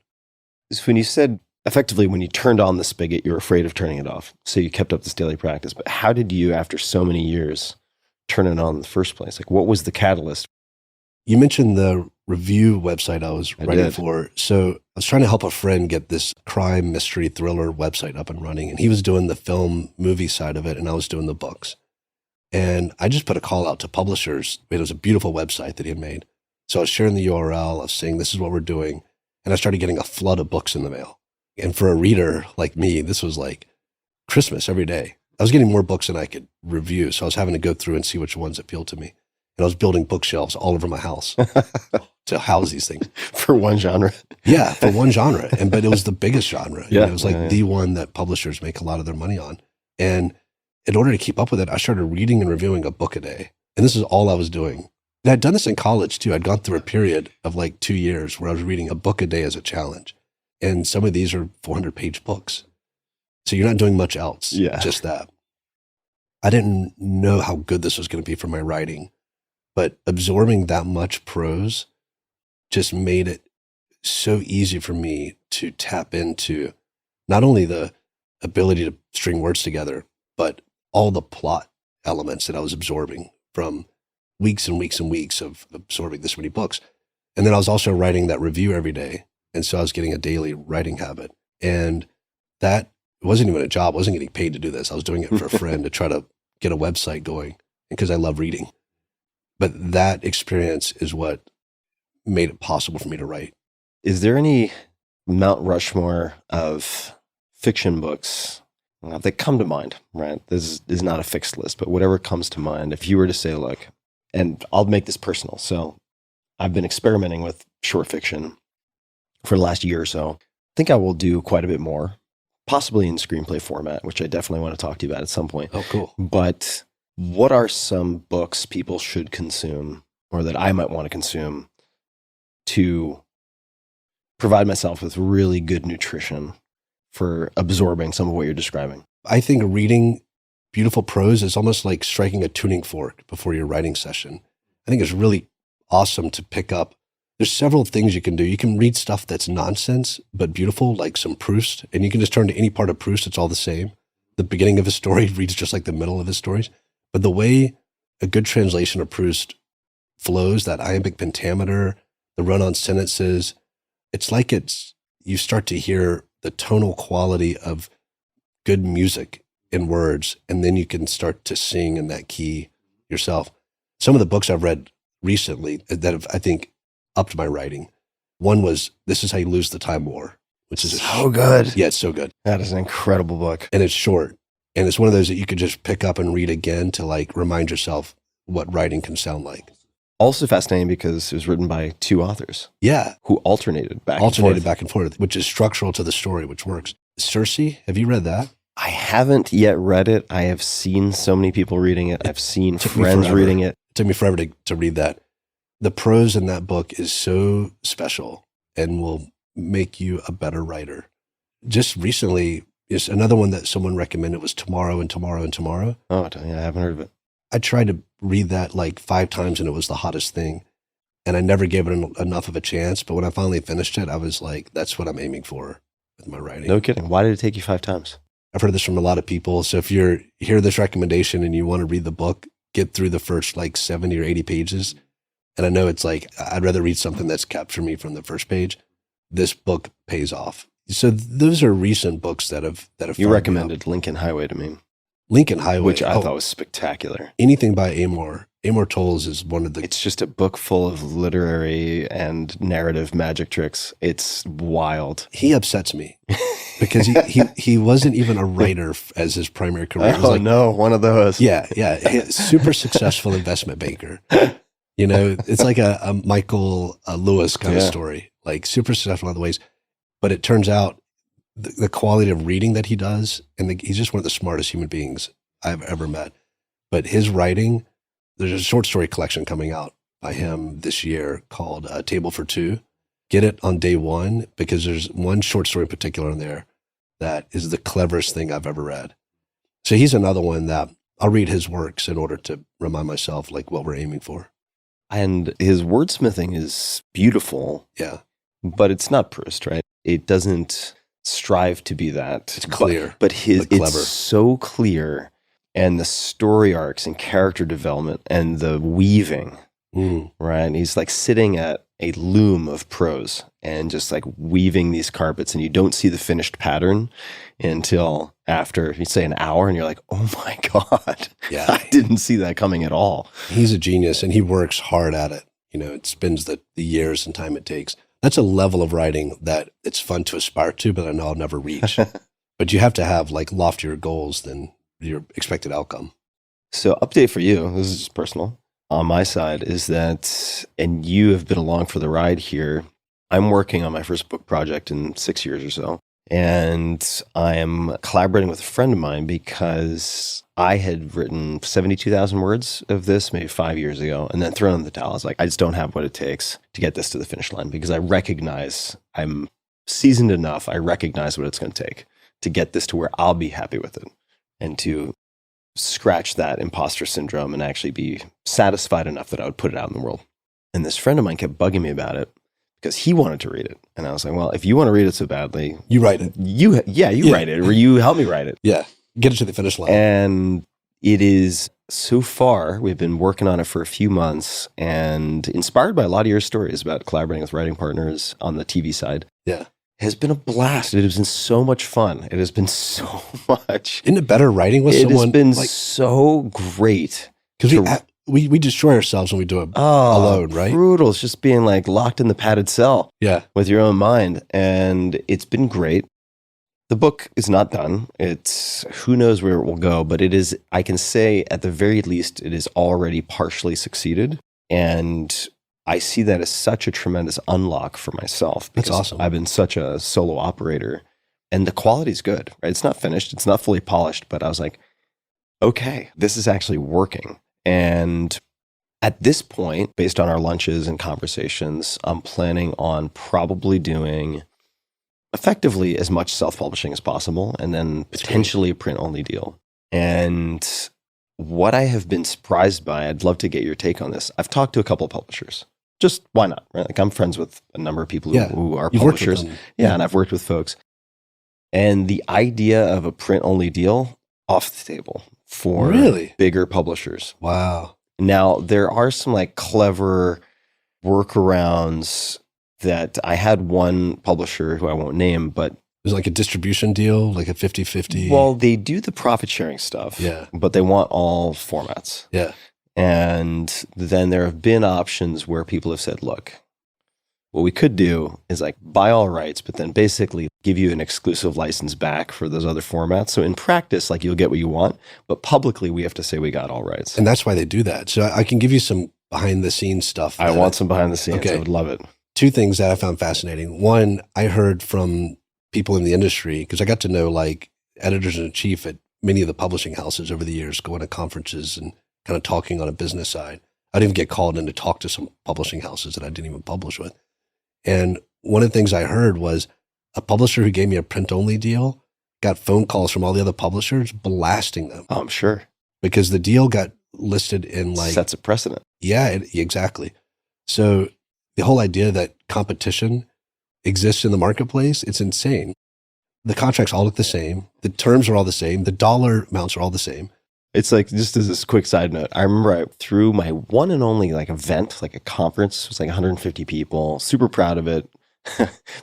So when you said, effectively, when you turned on the spigot, you were afraid of turning it off. So you kept up this daily practice. But how did you, after so many years, turn it on in the first place? Like, what was the catalyst? You mentioned the review website I was writing for. So I was trying to help a friend get this crime, mystery, thriller website up and running. And he was doing the film, movie side of it, and I was doing the books. And I just put a call out to publishers. It was a beautiful website that he had made. So I was sharing the URL. I was saying, this is what we're doing. And I started getting a flood of books in the mail. And for a reader like me, this was like Christmas every day. I was getting more books than I could review. So I was having to go through and see which ones appealed to me. And I was building bookshelves all over my house to house these things. For one genre? Yeah, for one genre. But it was the biggest genre. Yeah, it was like the one that publishers make a lot of their money on. And in order to keep up with it, I started reading and reviewing a book a day. And this is all I was doing. And I'd done this in college too. I'd gone through a period of like 2 years where I was reading a book a day as a challenge. And some of these are 400-page books. So you're not doing much else, just that. I didn't know how good this was going to be for my writing, but absorbing that much prose just made it so easy for me to tap into not only the ability to string words together, but all the plot elements that I was absorbing from weeks and weeks and weeks of absorbing this many books. And then I was also writing that review every day. And so I was getting a daily writing habit. And that wasn't even a job. I wasn't getting paid to do this. I was doing it for a friend to try to get a website going because I love reading. But that experience is what made it possible for me to write. Is there any Mount Rushmore of fiction books that come to mind, right? This is not a fixed list, but whatever comes to mind, if you were to say, look, and I'll make this personal. So I've been experimenting with short fiction for the last year or so. I think I will do quite a bit more, possibly in screenplay format, which I definitely want to talk to you about at some point. Oh, cool. But what are some books people should consume, or that I might want to consume, to provide myself with really good nutrition for absorbing some of what you're describing? I think reading beautiful prose is almost like striking a tuning fork before your writing session. I think it's really awesome to pick up. There's several things you can do. You can read stuff that's nonsense, but beautiful, like some Proust, and you can just turn to any part of Proust. It's all the same. The beginning of his story reads just like the middle of his stories. But the way a good translation of Proust flows, that iambic pentameter, the run-on sentences, it's like you start to hear the tonal quality of good music in words, and then you can start to sing in that key yourself. Some of the books I've read recently that have, I think, upped my writing. One was This Is How You Lose the Time War, which is so good. Yeah, it's so good. That is an incredible book. And it's short. And it's one of those that you could just pick up and read again to like remind yourself what writing can sound like. Also fascinating because it was written by two authors. Yeah. Who alternated back and forth, which is structural to the story, which works. Circe, have you read that? I haven't yet read it. I have seen so many people reading it. I've seen friends reading it. It took me forever to read that. The prose in that book is so special and will make you a better writer. Just recently, is another one that someone recommended was Tomorrow and Tomorrow and Tomorrow. Oh, yeah, I haven't heard of it. I tried to read that like 5 times and it was the hottest thing. And I never gave it enough of a chance. But when I finally finished it, I was like, that's what I'm aiming for with my writing. No kidding. Why did it take you 5 times? I've heard this from a lot of people. So if you hear this recommendation and you want to read the book, get through the first like 70 or 80 pages. And I know it's like, I'd rather read something that's captured me from the first page. This book pays off. So those are recent books that have. You recommended Lincoln Highway to me. Lincoln Highway, which I thought was spectacular. Anything by Amor Towles is one of the. It's just a book full of literary and narrative magic tricks. It's wild. He upsets me because he wasn't even a writer as his primary career. Oh no, one of those. Yeah, super successful investment banker. You know, it's like a Michael Lewis kind of story, like super successful in other ways. But it turns out the quality of reading that he does, and he's just one of the smartest human beings I've ever met. But his writing, there's a short story collection coming out by him this year called Table for Two. get it on day one, because there's one short story in particular in there that is the cleverest thing I've ever read. So he's another one that I'll read his works in order to remind myself like what we're aiming for. And his wordsmithing is beautiful. Yeah. But it's not Proust, right? It doesn't strive to be that. It's clear, but clever. It's so clear. And the story arcs and character development and the weaving, right? And he's like sitting at a loom of prose and just like weaving these carpets, and you don't see the finished pattern until after, you say, an hour, and you're like, oh my God, Yeah. I didn't see that coming at all. He's a genius, and he works hard at it. You know, it spends the years and time it takes. That's a level of writing that it's fun to aspire to, but I know I'll never reach. But you have to have like loftier goals than your expected outcome. So update for you, this is just personal. On my side is that, and you have been along for the ride here, I'm working on my first book project in 6 years or so. And I am collaborating with a friend of mine because I had written 72,000 words of this maybe 5 years ago, and then thrown in the towel. I was like, I just don't have what it takes to get this to the finish line, because I recognize I'm seasoned enough. I recognize what it's going to take to get this to where I'll be happy with it, and to scratch that imposter syndrome and actually be satisfied enough that I would put it out in the world. And this friend of mine kept bugging me about it because he wanted to read it. And I was like, well, if you want to read it so badly, You write it. you write it, or you help me write it. Yeah. Get it to the finish line. And it is, so far, we've been working on it for a few months, and inspired by a lot of your stories about collaborating with writing partners on the TV side. Yeah. Has been a blast. It has been so much fun. It has been so much. Isn't it better writing with It someone? has been like, so great. because we destroy ourselves when we do it alone, right? Brutal. It's just being like locked in the padded cell Yeah. with your own mind. And it's been great. The book is not done. It's, who knows where it will go, but it is, I can say at the very least, it is already partially succeeded. And I see that as such a tremendous unlock for myself. That's because awesome. I've been such a solo operator, and the quality's good, right? It's not finished. It's not fully polished, but I was like, okay, this is actually working. And at this point, based on our lunches and conversations, I'm planning on probably doing effectively as much self-publishing as possible, and then potentially a print-only deal. And what I have been surprised by, I'd love to get your take on this. I've talked to a couple of publishers. Just why not, right? Like, I'm friends with a number of people who are You've worked with publishers. them. Yeah, and I've worked with folks. And the idea of a print-only deal, off the table for Really? bigger publishers. Wow. Now, there are some like clever workarounds that I had one publisher who I won't name, but There's like a distribution deal, like a 50-50. well, they do the profit sharing stuff, Yeah. but they want all formats. Yeah. And then there have been options where people have said, look, what we could do is like buy all rights, but then basically give you an exclusive license back for those other formats. So in practice, like, you'll get what you want, but publicly we have to say we got all rights. And that's why they do that. So I can give you some behind the scenes stuff. I want some behind the scenes. Okay. I would love it. Two things that I found fascinating. One, I heard from people in the industry, because I got to know like editors in chief at many of the publishing houses over the years, going to conferences and kind of talking on a business side. I'd even get called in to talk to some publishing houses that I didn't even publish with. And one of the things I heard was a publisher who gave me a print-only deal got phone calls from all the other publishers blasting them Oh, I'm sure. because the deal got listed in like, Sets a precedent. yeah, exactly. So the whole idea that competition exists in the marketplace, it's insane. The contracts all look the same. The terms are all the same. The dollar amounts are all the same. It's like, just as this quick side note, I remember I threw my one and only like event, like a conference. It was like 150 people, super proud of it.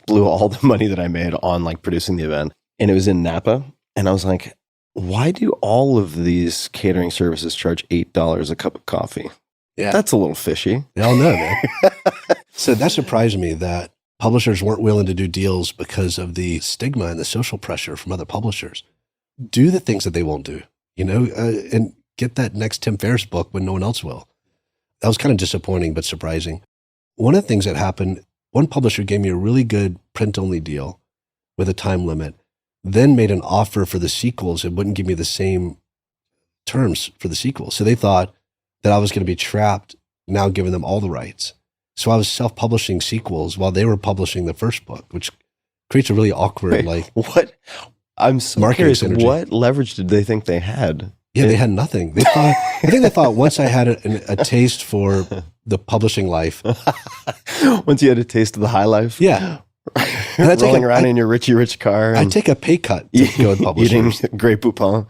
Blew all the money that I made on like producing the event. And it was in Napa. And I was like, why do all of these catering services charge $8 a cup of coffee? Yeah. That's a little fishy. They all know, man. So that surprised me that publishers weren't willing to do deals because of the stigma and the social pressure from other publishers. Do the things that they won't do, you know, and get that next Tim Ferriss book when no one else will. That was kind of disappointing, but surprising. One of the things that happened, one publisher gave me a really good print-only deal with a time limit, then made an offer for the sequels and wouldn't give me the same terms for the sequels. So they thought that I was going to be trapped now giving them all the rights. So I was self-publishing sequels while they were publishing the first book, which creates a really awkward, what? I'm so marketing curious. synergy. What leverage did they think they had? Yeah, they had nothing. They thought, I think they thought once I had a taste for the publishing life. Once you had a taste of the high life? Yeah. And Rolling around in your Richie Rich car. I take a pay cut to go with publishers. Eating Grey Poupon.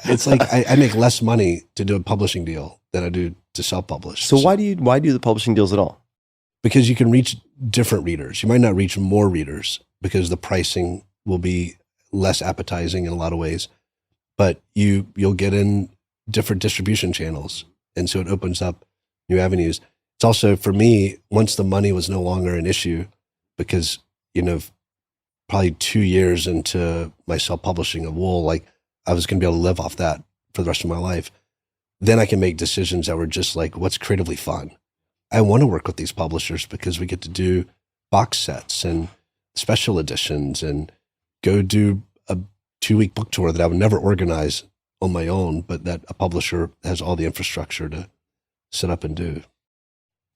It's like I make less money to do a publishing deal than I do to self-publish. So why do the publishing deals at all? Because you can reach different readers. You might not reach more readers because the pricing will be less appetizing in a lot of ways, but you'll get in different distribution channels. And so it opens up new avenues. It's also, for me, once the money was no longer an issue, because, probably 2 years into my self-publishing of Wool, like I was going to be able to live off that for the rest of my life. Then I can make decisions that were just like, what's creatively fun? I want to work with these publishers because we get to do box sets and special editions and go do a 2-week book tour that I would never organize on my own, but that a publisher has all the infrastructure to set up and do.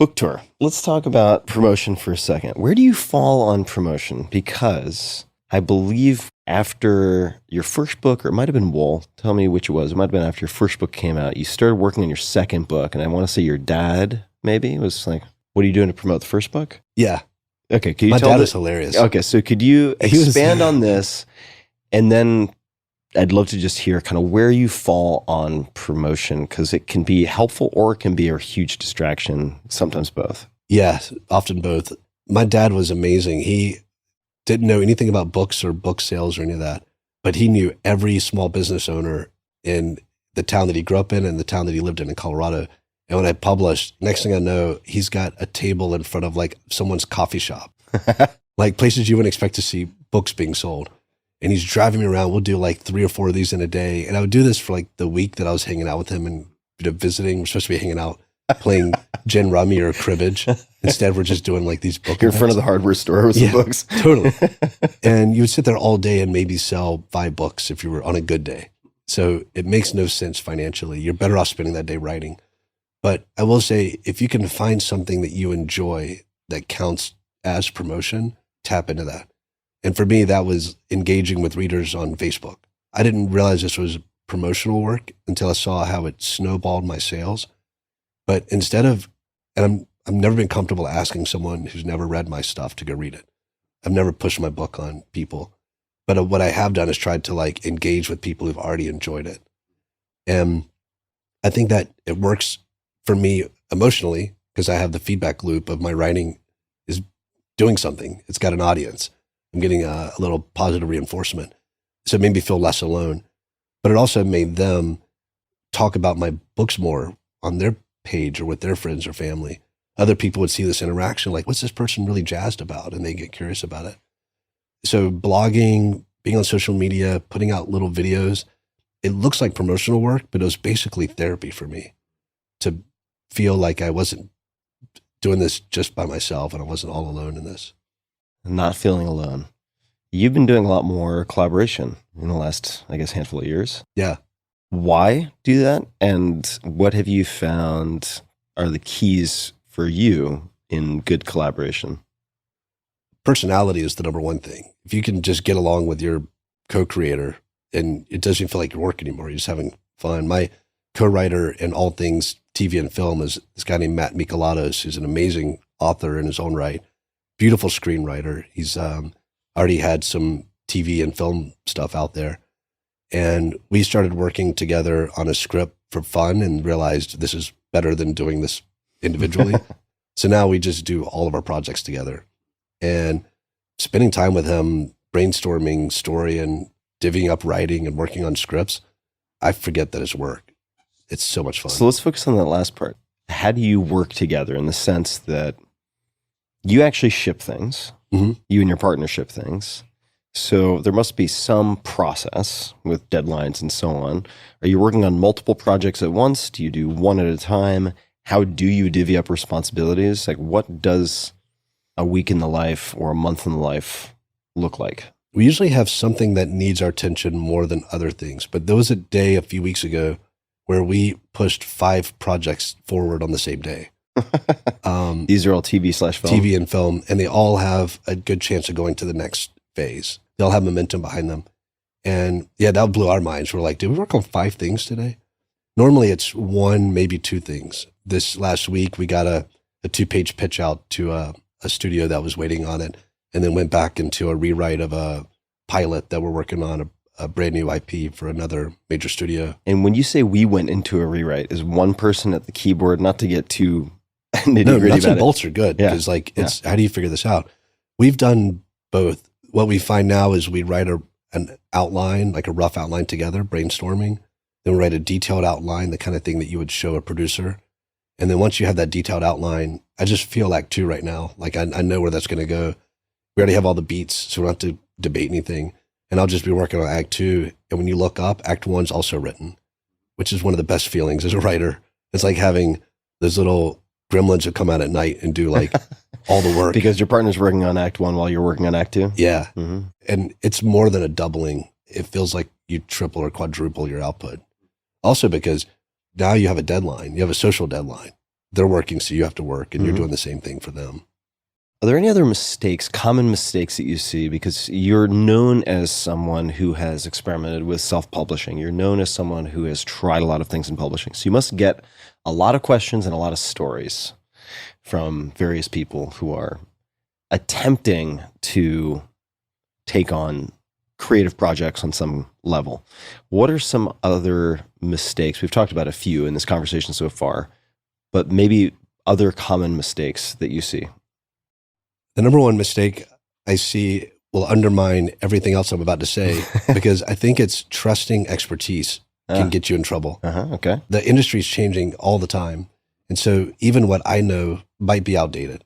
Book tour. Let's talk about promotion for a second. Where do you fall on promotion? Because I believe after your first book, or it might have been Wool, tell me which it was. It might have been after your first book came out. You started working on your second book, and I want to say your dad maybe was like, what are you doing to promote the first book? Yeah. Okay. Could you my tell dad the- is hilarious. Okay. So could you expand on this? And then I'd love to just hear kind of where you fall on promotion, because it can be helpful or it can be a huge distraction, sometimes both. Yeah, often both. My dad was amazing. He didn't know anything about books or book sales or any of that, but he knew every small business owner in the town that he grew up in the town that he lived in Colorado. And when I published, next thing I know, he's got a table in front of like someone's coffee shop, like places you wouldn't expect to see books being sold. And he's driving me around. We'll do like 3 or 4 of these in a day. And I would do this for like the week that I was hanging out with him and visiting. We're supposed to be hanging out, playing gin rummy or cribbage. Instead, we're just doing like these book You're in front of the hardware store with some books. Totally. And you would sit there all day and maybe sell 5 books if you were on a good day. So it makes no sense financially. You're better off spending that day writing. But I will say, if you can find something that you enjoy that counts as promotion, tap into that. And for me, that was engaging with readers on Facebook. I didn't realize this was promotional work until I saw how it snowballed my sales. But instead of, and I've never been comfortable asking someone who's never read my stuff to go read it. I've never pushed my book on people. But what I have done is tried to like engage with people who've already enjoyed it. And I think that it works for me emotionally because I have the feedback loop of my writing is doing something. It's got an audience. I'm getting a little positive reinforcement. So it made me feel less alone. But it also made them talk about my books more on their page or with their friends or family. Other people would see this interaction like, what's this person really jazzed about? And they get curious about it. So blogging, being on social media, putting out little videos, it looks like promotional work, but it was basically therapy for me to feel like I wasn't doing this just by myself and I wasn't all alone in this. Not feeling alone. You've been doing a lot more collaboration in the last, I guess, handful of years. Yeah. Why do that? And what have you found are the keys for you in good collaboration? Personality is the number one thing. If you can just get along with your co-creator and it doesn't feel like your work anymore, you're just having fun. My co-writer in all things TV and film is this guy named Matt Michelatos, who's an amazing author in his own right. Beautiful screenwriter. He's already had some TV and film stuff out there. And we started working together on a script for fun and realized this is better than doing this individually. So now we just do all of our projects together. And spending time with him, brainstorming story and divvying up writing and working on scripts, I forget that it's work. It's so much fun. So let's focus on that last part. How do you work together in the sense that you actually ship things, Mm-hmm. you and your partner ship things. So there must be some process with deadlines and so on. Are you working on multiple projects at once? Do you do one at a time? How do you divvy up responsibilities? Like what does a week in the life or a month in the life look like? We usually have something that needs our attention more than other things. But there was a day a few weeks ago where we pushed 5 projects forward on the same day. These are all TV/film. TV and film, and they all have a good chance of going to the next phase. They'll have momentum behind them. And yeah, that blew our minds. We're like, did we work on 5 things today? Normally it's 1, maybe 2 things. This last week, we got a 2-page pitch out to a studio that was waiting on it, and then went back into a rewrite of a pilot that we're working on, a brand new IP for another major studio. And when you say we went into a rewrite, is one person at the keyboard, not to get too nitty No, gritty nuts about and it? bolts are good, Yeah. because like it's how do you figure this out? We've done both. What we find now is we write an outline, like a rough outline together, brainstorming. Then we write a detailed outline, the kind of thing that you would show a producer. And then once you have that detailed outline, I just feel Act 2 right now. Like I know where that's going to go. We already have all the beats, so we don't have to debate anything. And I'll just be working on Act 2. And when you look up, Act 1's also written, which is one of the best feelings as a writer. It's like having those little gremlins that come out at night and do like all the work. Because your partner's working on Act 1 while you're working on Act 2? Yeah. Mm-hmm. And it's more than a doubling. It feels like you triple or quadruple your output. Also because now you have a deadline. You have a social deadline. They're working, so you have to work, and you're doing the same thing for them. Are there any other mistakes, common mistakes that you see? Because you're known as someone who has experimented with self-publishing. You're known as someone who has tried a lot of things in publishing. So you must get a lot of questions and a lot of stories from various people who are attempting to take on creative projects on some level. What are some other mistakes? We've talked about a few in this conversation so far, but maybe other common mistakes that you see. The number one mistake I see will undermine everything else I'm about to say, because I think it's trusting expertise can get you in trouble. Okay. The industry is changing all the time. And so even what I know might be outdated,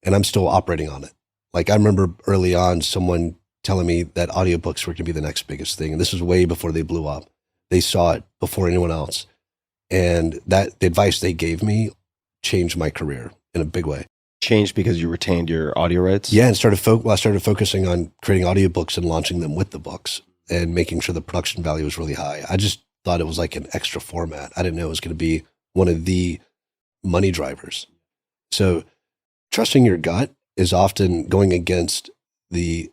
and I'm still operating on it. Like I remember early on someone telling me that audiobooks were going to be the next biggest thing. And this was way before they blew up. They saw it before anyone else. And that the advice they gave me changed my career in a big way. Changed because you retained your audio rights? Yeah, and I started focusing on creating audiobooks and launching them with the books and making sure the production value was really high. I just thought it was like an extra format. I didn't know it was going to be one of the money drivers. So trusting your gut is often going against the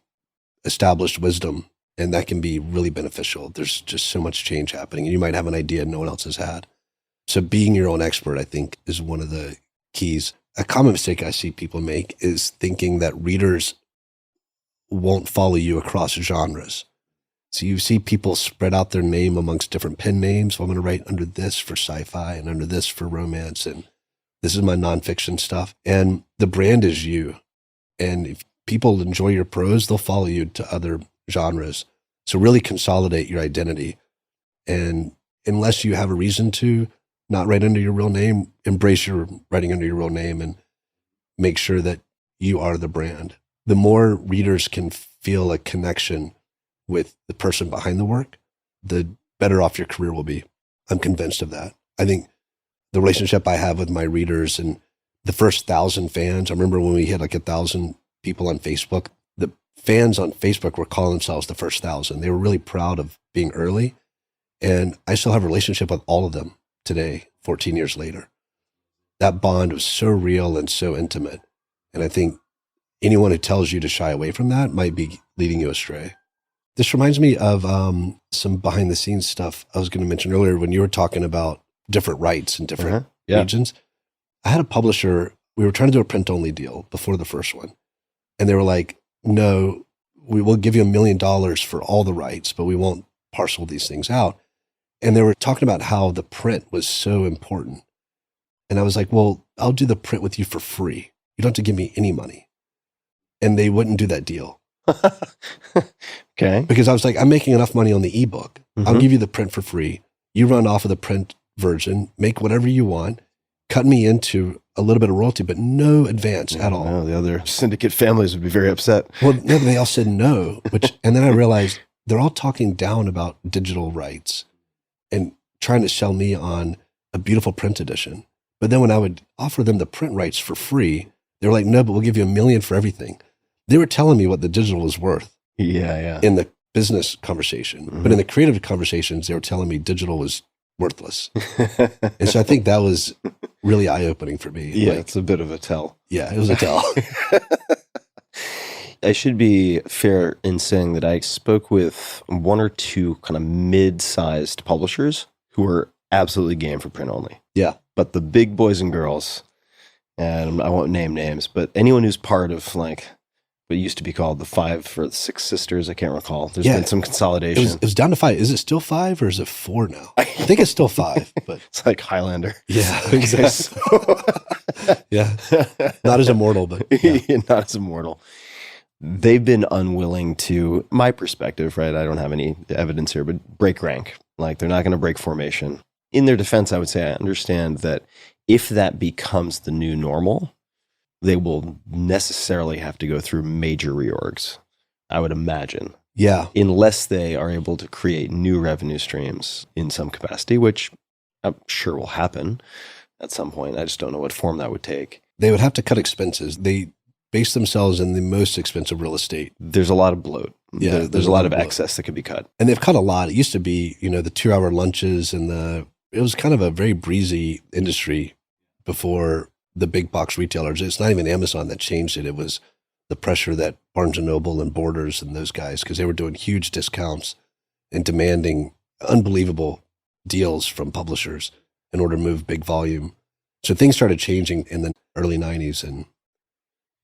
established wisdom, and that can be really beneficial. There's just so much change happening, and you might have an idea no one else has had. So being your own expert, I think, is one of the keys. A common mistake I see people make is thinking that readers won't follow you across genres. So you see people spread out their name amongst different pen names. Well, I'm going to write under this for sci-fi and under this for romance, and this is my nonfiction stuff. And the brand is you. And if people enjoy your prose, they'll follow you to other genres. So really consolidate your identity. And unless you have a reason to not write under your real name, embrace your writing under your real name and make sure that you are the brand. The more readers can feel a connection with the person behind the work, the better off your career will be. I'm convinced of that. I think the relationship I have with my readers and the first 1,000 fans, I remember when we hit like 1,000 people on Facebook, the fans on Facebook were calling themselves the first 1,000. They were really proud of being early. And I still have a relationship with all of them today, 14 years later. That bond was so real and so intimate. And I think anyone who tells you to shy away from that might be leading you astray. This reminds me of some behind the scenes stuff I was going to mention earlier when you were talking about different rights in different regions. I had a publisher, we were trying to do a print only deal before the first one. And they were like, no, we will give you $1 million for all the rights, but we won't parcel these things out. And they were talking about how the print was so important. And I was like, well, I'll do the print with you for free. You don't have to give me any money. And they wouldn't do that deal. Okay. Because I was like, I'm making enough money on the ebook. I'll give you the print for free. You run off of the print version, make whatever you want, cut me into a little bit of royalty, but no advance at all. No, the other syndicate families would be very upset. Well, no, they all said no. And then I realized they're all talking down about digital rights and trying to sell me on a beautiful print edition. But then when I would offer them the print rights for free, they were like, no, but we'll give you $1 million for everything. They were telling me what the digital was worth Yeah. in the business conversation. But in the creative conversations, they were telling me digital was worthless. And so I think that was really eye-opening for me. Yeah, it's a bit of a tell. Yeah, it was a tell. I should be fair in saying that I spoke with one or two kind of mid-sized publishers who are absolutely game for print only. Yeah. But the big boys and girls, and I won't name names, but anyone who's part of like what used to be called the 5 or the 6 sisters, I can't recall. There's been some consolidation. It was down to 5. Is it still 5 or is it 4 now? I think it's still 5, but it's like Highlander. Yeah, exactly. Yeah, not as immortal, but not as immortal. They've been unwilling to, my perspective, right? I don't have any evidence here, but break rank. Like they're not going to break formation. In their defense, I would say I understand that if that becomes the new normal, they will necessarily have to go through major reorgs, I would imagine. Yeah. Unless they are able to create new revenue streams in some capacity, which I'm sure will happen at some point. I just don't know what form that would take. They would have to cut expenses. They base themselves in the most expensive real estate. There's a lot of bloat. Yeah, there's a lot of excess that could be cut. And they've cut a lot. It used to be, the 2-hour lunches and it was kind of a very breezy industry before the big box retailers. It's not even Amazon that changed it. It was the pressure that Barnes & Noble and Borders and those guys, because they were doing huge discounts and demanding unbelievable deals from publishers in order to move big volume. So things started changing in the early 90s,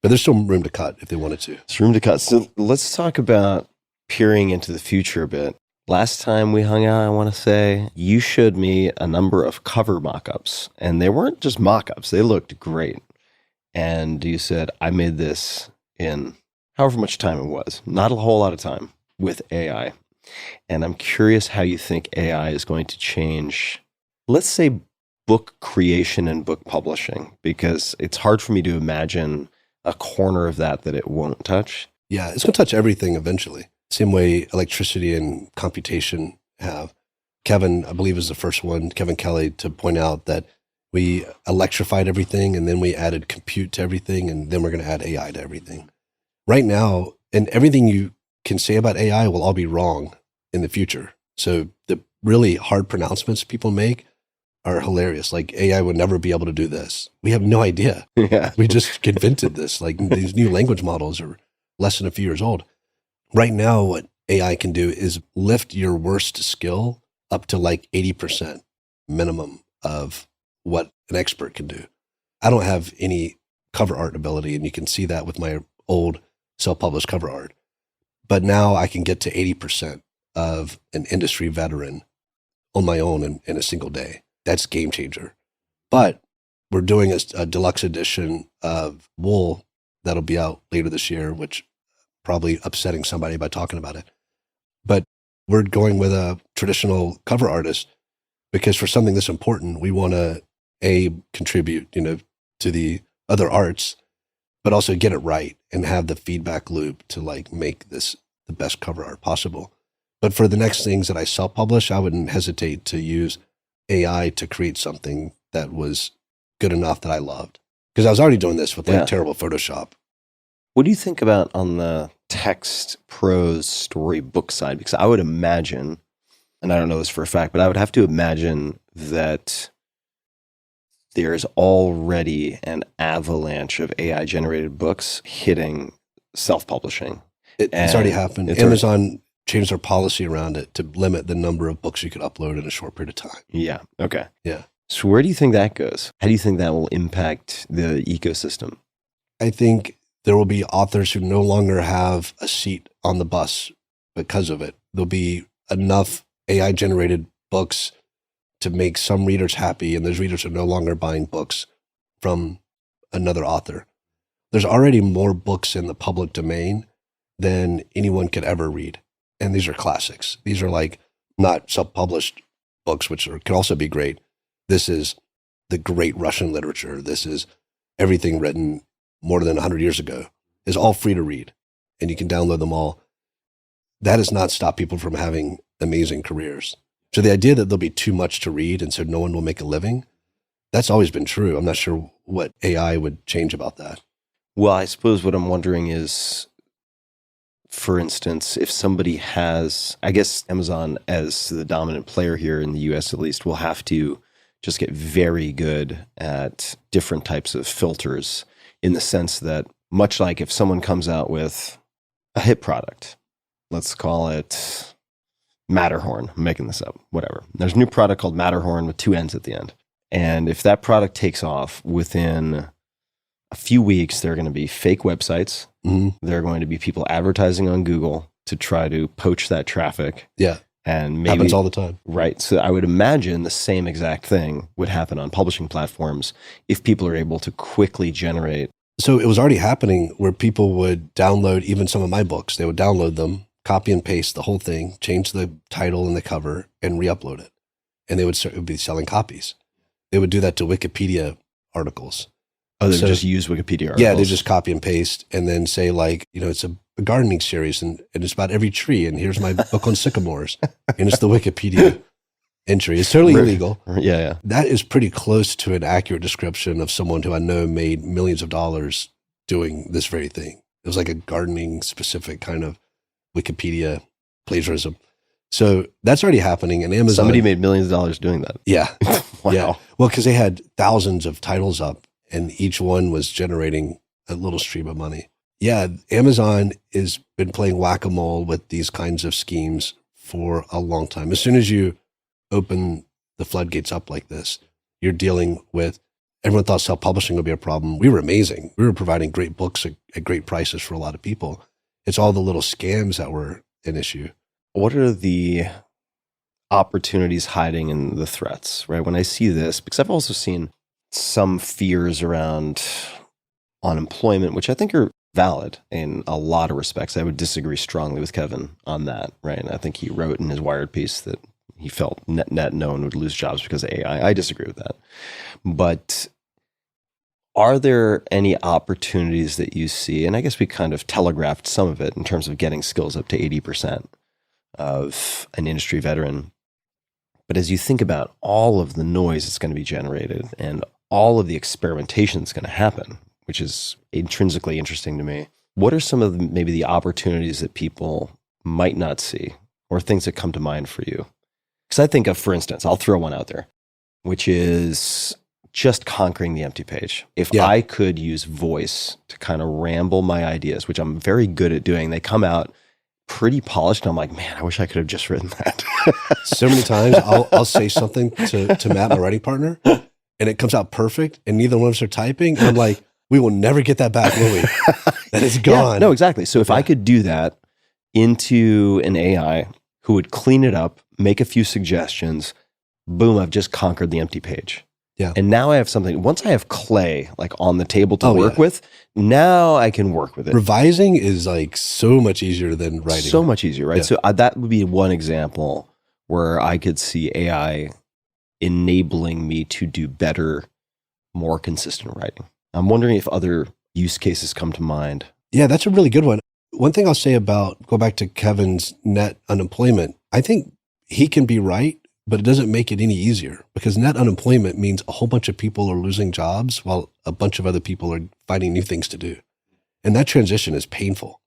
but there's still room to cut if they wanted to. There's room to cut. So let's talk about peering into the future a bit. Last time we hung out, I want to say, you showed me a number of cover mock-ups, and they weren't just mock-ups. They looked great. And you said, I made this in however much time it was, not a whole lot of time, with AI. And I'm curious how you think AI is going to change, let's say, book creation and book publishing, because it's hard for me to imagine a corner of that it won't touch. Yeah, it's going to touch everything eventually. Same way electricity and computation have. Kevin, I believe, is the first one, Kevin Kelly, to point out that we electrified everything and then we added compute to everything and then we're going to add AI to everything. Right now, and everything you can say about AI will all be wrong in the future. So the really hard pronouncements people make are hilarious. Like AI would never be able to do this. We have no idea. Yeah. We just invented this. Like these new language models are less than a few years old. Right now, what AI can do is lift your worst skill up to like 80% minimum of what an expert can do. I don't have any cover art ability, and you can see that with my old self-published cover art. But now I can get to 80% of an industry veteran on my own in a single day. That's game changer. But we're doing a deluxe edition of Wool that'll be out later this year, which probably upsetting somebody by talking about it. But we're going with a traditional cover artist because for something this important, we want to contribute, to the other arts, but also get it right and have the feedback loop to like make this the best cover art possible. But for the next things that I self-publish, I wouldn't hesitate to use AI to create something that was good enough that I loved. Because I was already doing this with terrible Photoshop. What do you think about on the text, prose, story, book side? Because I would imagine, and I don't know this for a fact, but I would have to imagine that there's already an avalanche of AI-generated books hitting self-publishing. It's already happened. Amazon changed their policy around it to limit the number of books you could upload in a short period of time. Yeah. Okay. Yeah. So where do you think that goes? How do you think that will impact the ecosystem? I think there will be authors who no longer have a seat on the bus because of it. There'll be enough AI-generated books to make some readers happy, and those readers are no longer buying books from another author. There's already more books in the public domain than anyone could ever read. And these are classics. These are like not self-published books, which can also be great. This is the great Russian literature. This is everything written more than 100 years ago. It's all free to read, and you can download them all. That has not stopped people from having amazing careers. So the idea that there'll be too much to read and so no one will make a living, that's always been true. I'm not sure what AI would change about that. Well, I suppose what I'm wondering is for instance, if somebody has, I guess Amazon as the dominant player here in the US at least, will have to just get very good at different types of filters, in the sense that much like if someone comes out with a hit product, let's call it Matterhorn, I'm making this up, whatever. There's a new product called Matterhorn with 2 N's at the end. And if that product takes off, within a few weeks, there are going to be fake websites. Mm-hmm. There are going to be people advertising on Google to try to poach that traffic. Yeah. And maybe happens all the time. Right. So I would imagine the same exact thing would happen on publishing platforms if people are able to quickly generate. So it was already happening where people would download even some of my books. They would download them, copy and paste the whole thing, change the title and the cover, and re-upload it. And they would be selling copies. They would do that to Wikipedia articles. Oh, they would just use Wikipedia articles? Yeah, they just copy and paste and then say like, it's a gardening series and it's about every tree. And here's my book on sycamores. And it's the Wikipedia entry. It's totally illegal. Yeah. That is pretty close to an accurate description of someone who I know made millions of dollars doing this very thing. It was like a gardening specific kind of Wikipedia plagiarism. So that's already happening. And Amazon. Somebody made millions of dollars doing that. Yeah. Wow. Yeah. Well, because they had thousands of titles up and each one was generating a little stream of money. Yeah. Amazon has been playing whack-a-mole with these kinds of schemes for a long time. As soon as you open the floodgates up like this, you're dealing with, everyone thought self-publishing would be a problem. We were amazing. We were providing great books at great prices for a lot of people. It's all the little scams that were an issue. What are the opportunities hiding in the threats, right? When I see this, because I've also seen some fears around unemployment, which I think are valid in a lot of respects. I would disagree strongly with Kevin on that, right? And I think he wrote in his Wired piece that he felt net no one would lose jobs because of AI. I disagree with that. But are there any opportunities that you see? And I guess we kind of telegraphed some of it in terms of getting skills up to 80% of an industry veteran. But as you think about all of the noise that's going to be generated and all of the experimentation that's going to happen, which is intrinsically interesting to me, what are some of maybe the opportunities that people might not see or things that come to mind for you? Because I think of, for instance, I'll throw one out there, which is just conquering the empty page. If I could use voice to kind of ramble my ideas, which I'm very good at doing, they come out pretty polished. And I'm like, man, I wish I could have just written that. So many times I'll say something to Matt, my writing partner, and it comes out perfect. And neither one of us are typing. And I'm like, we will never get that back, will we? That is gone. Yeah, no, exactly. So if I could do that into an AI who would clean it up, make a few suggestions, boom, I've just conquered the empty page. Yeah. And now I have something, once I have clay like on the table to work with, now I can work with it. Revising is like so much easier than writing. So much easier, right? Yeah. So that would be one example where I could see AI enabling me to do better, more consistent writing. I'm wondering if other use cases come to mind. Yeah, that's a really good one. One thing I'll say about, go back to Kevin's net unemployment, I think he can be right, but it doesn't make it any easier because net unemployment means a whole bunch of people are losing jobs while a bunch of other people are finding new things to do. And that transition is painful.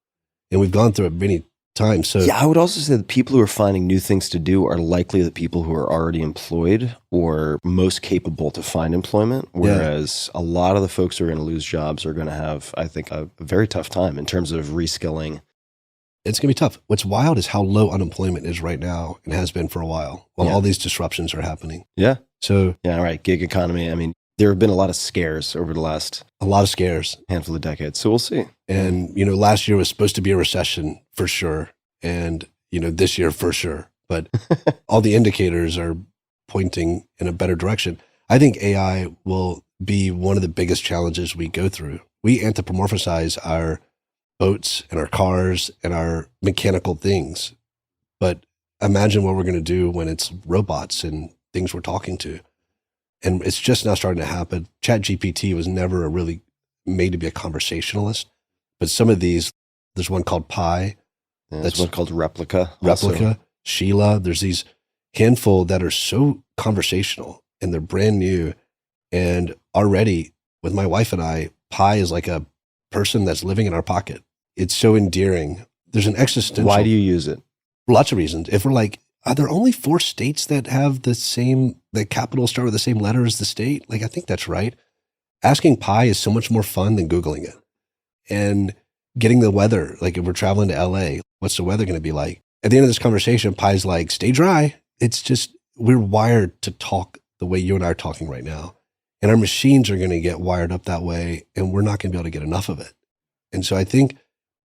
And we've gone through it many times. So yeah, I would also say that people who are finding new things to do are likely the people who are already employed or most capable to find employment. Whereas a lot of the folks who are going to lose jobs are going to have, I think, a very tough time in terms of reskilling. It's going to be tough. What's wild is how low unemployment is right now and has been for a while all these disruptions are happening. Yeah. So, yeah, all right. Gig economy. I mean, there have been a lot of scares over the last handful of decades. So we'll see. And, last year was supposed to be a recession for sure. And, this year for sure. But all the indicators are pointing in a better direction. I think AI will be one of the biggest challenges we go through. We anthropomorphize our boats and our cars and our mechanical things. But imagine what we're going to do when it's robots and things we're talking to. And it's just now starting to happen. ChatGPT was never really made to be a conversationalist. But some of these, there's one called Pi. There's one called Replica. Sheila. There's these handful that are so conversational and they're brand new. And already with my wife and I, Pi is like a person that's living in our pocket. It's so endearing. there's an existential. Why do you use it? Lots of reasons. If we're like, are there only 4 states that have the capital start with the same letter as the state? Like, I think that's right. Asking Pi is so much more fun than Googling it. And getting the weather, like if we're traveling to LA, what's the weather going to be like? At the end of this conversation, Pi's like, stay dry. It's just, we're wired to talk the way you and I are talking right now. And our machines are going to get wired up that way, and we're not going to be able to get enough of it. And so I think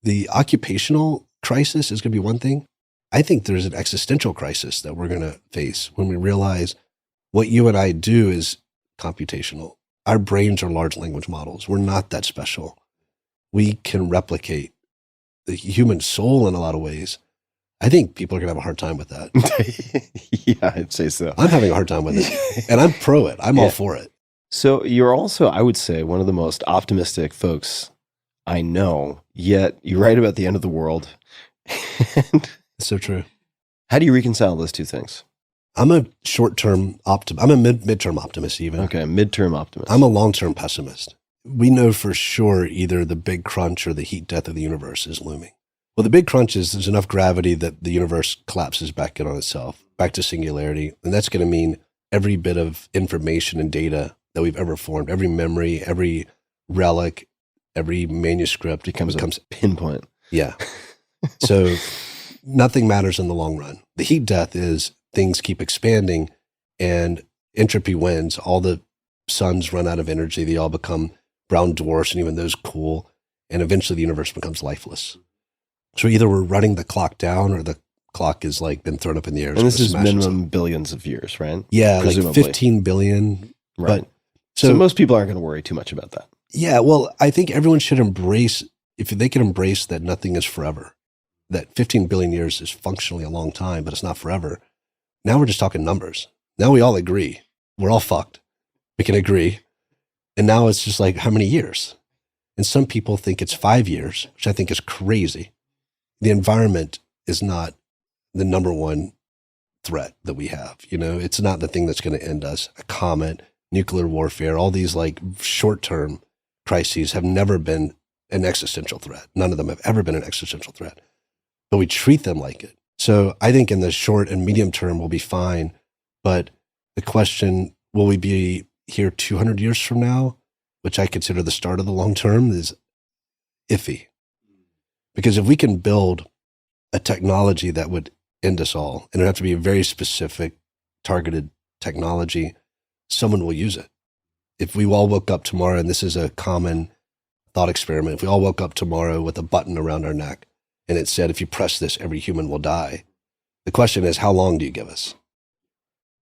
the occupational crisis is going to be one thing. I think there's an existential crisis that we're going to face when we realize what you and I do is computational. Our brains are large language models. We're not that special. We can replicate the human soul in a lot of ways. I think people are going to have a hard time with that. Yeah, I'd say so. I'm having a hard time with it. And I'm pro it. I'm all for it. So you're also, I would say, one of the most optimistic folks I know, yet you write about the end of the world. It's so true. How do you reconcile those two things? I'm a short-term optimist. I'm a midterm optimist even. Okay, midterm optimist. I'm a long-term pessimist. We know for sure either the big crunch or the heat death of the universe is looming. Well, the big crunch is there's enough gravity that the universe collapses back in on itself, back to singularity. And that's going to mean every bit of information and data that we've ever formed, every memory, every relic, every manuscript becomes a pinpoint. Yeah. So nothing matters in the long run. The heat death is things keep expanding and entropy wins. All the suns run out of energy. They all become brown dwarfs, and even those cool. And eventually the universe becomes lifeless. So either we're running the clock down or the clock is like been thrown up in the air. And this is minimum billions of years, right? Yeah, presumably. Like 15 billion. Right. But, so most people aren't going to worry too much about that. Yeah, well, I think everyone should embrace, if they can embrace that nothing is forever, that 15 billion years is functionally a long time, but it's not forever. Now we're just talking numbers. Now we all agree. We're all fucked. We can agree. And now it's just like, how many years? And some people think it's 5 years, which I think is crazy. The environment is not the number one threat that we have. You know, it's not the thing that's going to end us. A comet, nuclear warfare, all these like short-term crises have never been an existential threat. None of them have ever been an existential threat, but we treat them like it. So I think in the short and medium term, we'll be fine. But the question, will we be here 200 years from now, which I consider the start of the long term, is iffy. Because if we can build a technology that would end us all, and it would have to be a very specific, targeted technology, someone will use it. If we all woke up tomorrow, and this is a common thought experiment, if we all woke up tomorrow with a button around our neck, and it said, if you press this, every human will die. The question is, how long do you give us?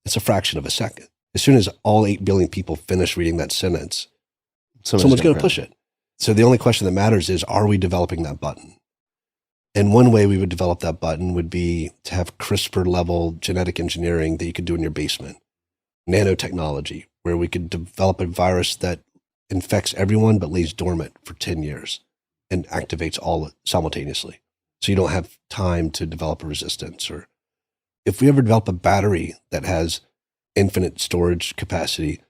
It's a fraction of a second. As soon as all 8 billion people finish reading that sentence, someone's going to push it. So the only question that matters is, are we developing that button? And one way we would develop that button would be to have CRISPR level genetic engineering that you could do in your basement. Nanotechnology, where we could develop a virus that infects everyone but lays dormant for 10 years and activates all simultaneously. So you don't have time to develop a resistance. Or if we ever develop a battery that has infinite storage capacity,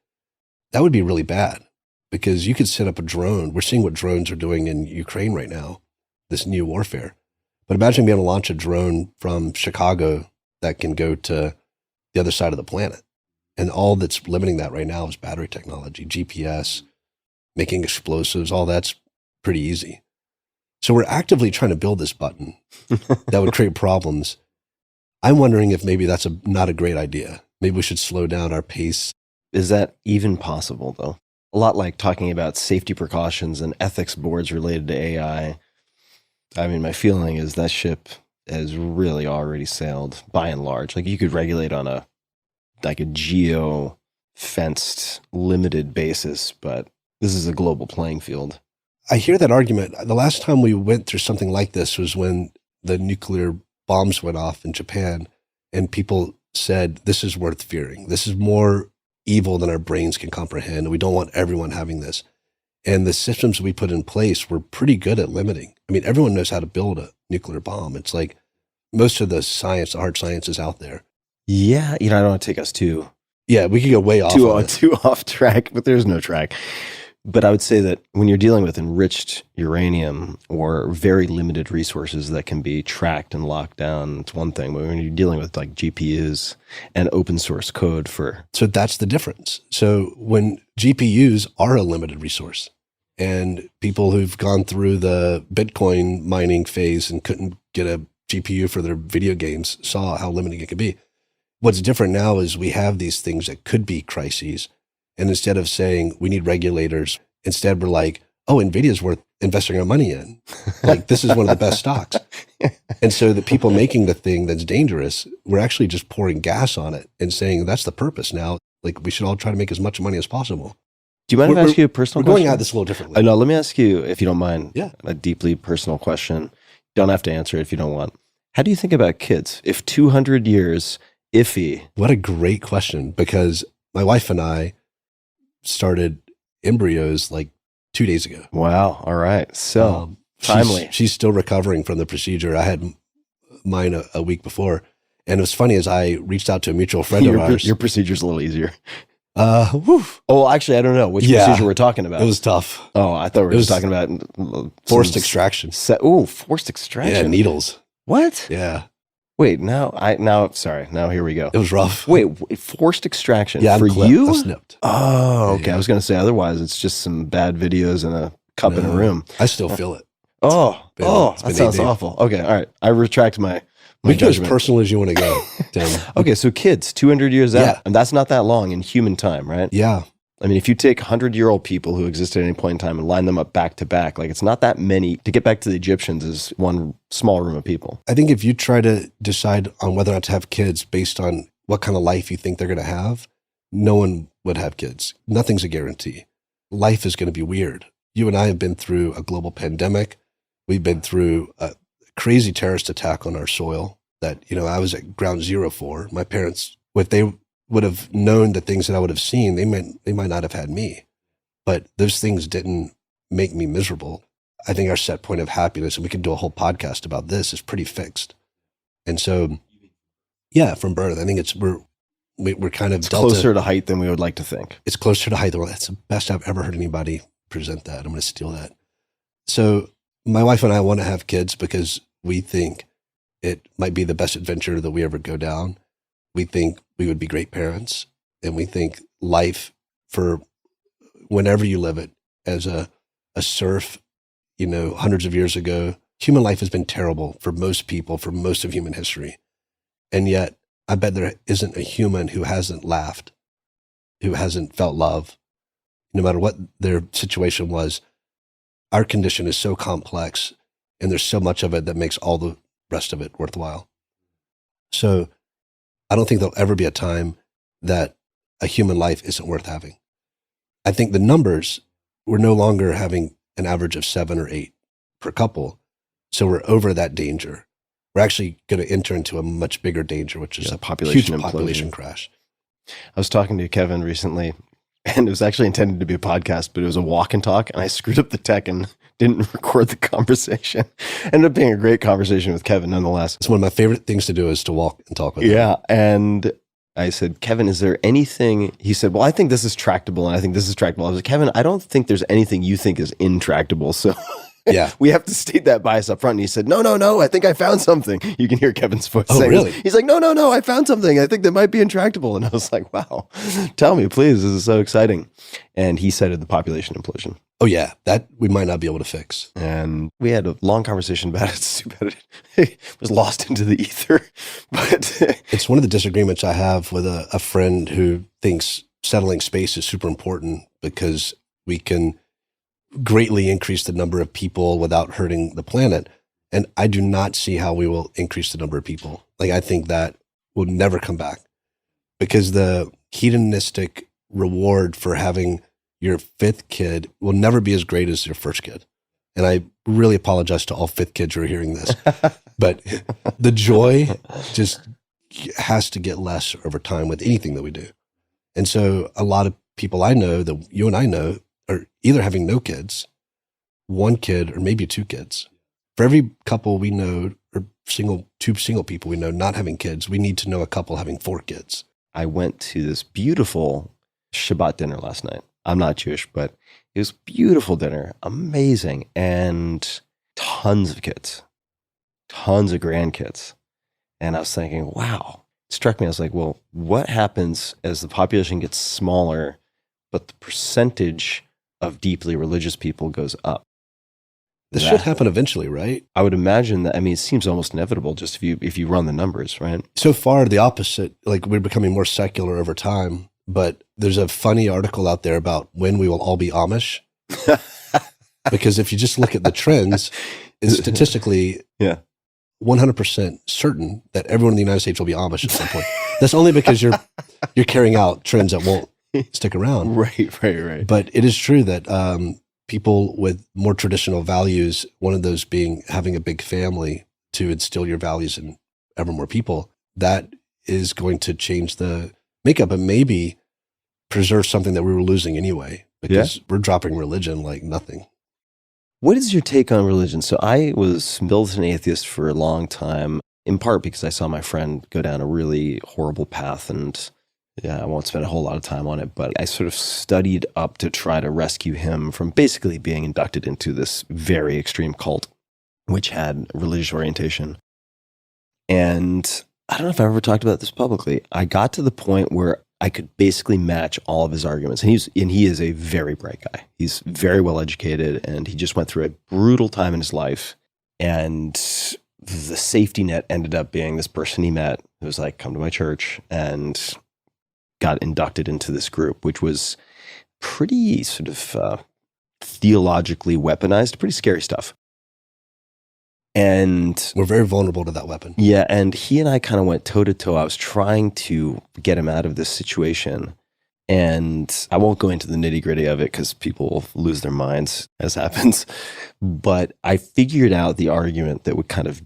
that would be really bad, because you could set up a drone. We're seeing what drones are doing in Ukraine right now, this new warfare. But imagine being able to launch a drone from Chicago that can go to the other side of the planet. And all that's limiting that right now is battery technology, GPS, making explosives, all that's pretty easy. So we're actively trying to build this button that would create problems. I'm wondering if maybe that's not a great idea. Maybe we should slow down our pace. Is that even possible, though? A lot like talking about safety precautions and ethics boards related to AI. I mean, my feeling is that ship has really already sailed by and large. Like, you could regulate on a geo-fenced, limited basis, but this is a global playing field. I hear that argument. The last time we went through something like this was when the nuclear bombs went off in Japan, and people said, this is worth fearing. This is more evil than our brains can comprehend. We don't want everyone having this. And the systems we put in place were pretty good at limiting. I mean, everyone knows how to build a nuclear bomb. It's like most of the science, the hard science is out there. Yeah. I don't want to take us too we could go way off. Too off track, but there's no track. But I would say that when you're dealing with enriched uranium or very limited resources that can be tracked and locked down, it's one thing. But when you're dealing with like GPUs and open source code So that's the difference. So when GPUs are a limited resource, and people who've gone through the Bitcoin mining phase and couldn't get a GPU for their video games saw how limiting it could be. What's different now is we have these things that could be crises. And instead of saying we need regulators, instead we're like, oh, NVIDIA's worth investing our money in. Like, this is one of the best stocks. And so the people making the thing that's dangerous, we're actually just pouring gas on it and saying that's the purpose now. Like, we should all try to make as much money as possible. Do you mind if I ask you a personal question? We're going at this a little differently. No, let me ask you, if you don't mind, Yeah. a deeply personal question. Don't have to answer it if you don't want. How do you think about kids? If 200 years, iffy. What a great question, because my wife and I started embryos like 2 days ago. Wow. All right. So timely. She's still recovering from the procedure. I had mine a week before. And it was funny, as I reached out to a mutual friend of ours. Your procedure's a little easier. Woof. Oh, actually, I don't know which procedure we're talking about. It was tough. Oh, I thought we were just talking about Forced extraction. Forced extraction. Yeah, needles. What? Yeah. Wait, now here we go. It was rough. Wait, forced extraction Yeah, for I'm you? snipped. Oh, okay. Yeah. I was going to say otherwise it's just some bad videos and a cup in a room. I still feel it. That been sounds 8 days. awful. Okay, all right. I retract my We can go as judgment. personal as you want to go, Tim. Okay, so kids, 200 years out, Yeah. and that's not that long in human time, right? Yeah. I mean, if you take 100-year-old people who existed at any point in time and line them up back to back, like it's not that many. To get back to the Egyptians is one small room of people. I think if you try to decide on whether or not to have kids based on what kind of life you think they're going to have, no one would have kids. Nothing's a guarantee. Life is going to be weird. You and I have been through a global pandemic. We've been through a crazy terrorist attack on our soil that, I was at ground zero for. My parents, if they would have known the things that I would have seen, they might not have had me. But those things didn't make me miserable. I think our set point of happiness, and we could do a whole podcast about this, is pretty fixed. And so, yeah, from birth, I think we're kind of Closer to height than we would like to think. It's closer to height. That's the best I've ever heard anybody present that. I'm going to steal that. So my wife and I want to have kids because we think it might be the best adventure that we ever go down. We think we would be great parents, and we think life for whenever you live it as a serf, hundreds of years ago, human life has been terrible for most people for most of human history. And yet I bet there isn't a human who hasn't laughed, who hasn't felt love, no matter what their situation was. Our condition is so complex, and there's so much of it that makes all the rest of it worthwhile. So I don't think there'll ever be a time that a human life isn't worth having. I think the numbers, we're no longer having an average of 7 or 8 per couple. So we're over that danger. We're actually going to enter into a much bigger danger, which is a population huge implosion. population crash. I was talking to Kevin recently, and it was actually intended to be a podcast, but it was a walk and talk, and I screwed up the tech and didn't record the conversation. Ended up being a great conversation with Kevin nonetheless. It's one of my favorite things to do is to walk and talk with him. Yeah, and I said, Kevin, is there anything? He said, well, I think this is tractable, and I think this is tractable. I was like, Kevin, I don't think there's anything you think is intractable, so Yeah. we have to state that bias up front. And he said, no, I think I found something. You can hear Kevin's voice saying really? this. He's like, no, I found something. I think that might be intractable. And I was like, wow, tell me, please. This is so exciting. And he cited the population implosion. Oh yeah, that we might not be able to fix. And we had a long conversation about it. It's too bad it was lost into the ether. But It's one of the disagreements I have with a friend who thinks settling space is super important because we can greatly increase the number of people without hurting the planet. And I do not see how we will increase the number of people. Like, I think that will never come back because the hedonistic reward for having your 5th kid will never be as great as your 1st kid. And I really apologize to all 5th kids who are hearing this, but the joy just has to get less over time with anything that we do. And so a lot of people I know that you and I know are either having no kids, 1 kid, or maybe 2 kids. For every couple we know, or 2 single people we know not having kids, we need to know a couple having 4 kids. I went to this beautiful Shabbat dinner last night. I'm not Jewish, but it was beautiful dinner, amazing, and tons of kids, tons of grandkids. And I was thinking, wow, it struck me. I was like, well, what happens as the population gets smaller, but the percentage of deeply religious people goes up? This should happen eventually, right? I would imagine that. I mean, it seems almost inevitable just if you run the numbers, right? So far, the opposite. Like, we're becoming more secular over time. But there's a funny article out there about when we will all be Amish. Because if you just look at the trends, it's statistically 100% certain that everyone in the United States will be Amish at some point. That's only because you're carrying out trends that won't stick around. Right. But it is true that people with more traditional values, one of those being having a big family to instill your values in ever more people, that is going to change the makeup and maybe preserve something that we were losing anyway, because we're dropping religion like nothing. What is your take on religion? So I was militant atheist for a long time, in part because I saw my friend go down a really horrible path, and I won't spend a whole lot of time on it, but I sort of studied up to try to rescue him from basically being inducted into this very extreme cult, which had religious orientation. And I don't know if I've ever talked about this publicly. I got to the point where I could basically match all of his arguments. And he is a very bright guy. He's very well educated, and he just went through a brutal time in his life. And the safety net ended up being this person he met who was like, come to my church, and got inducted into this group, which was pretty sort of theologically weaponized, pretty scary stuff. And we're very vulnerable to that weapon. Yeah, and he and I kind of went toe to toe. I was trying to get him out of this situation. And I won't go into the nitty gritty of it because people lose their minds, as happens. But I figured out the argument that would kind of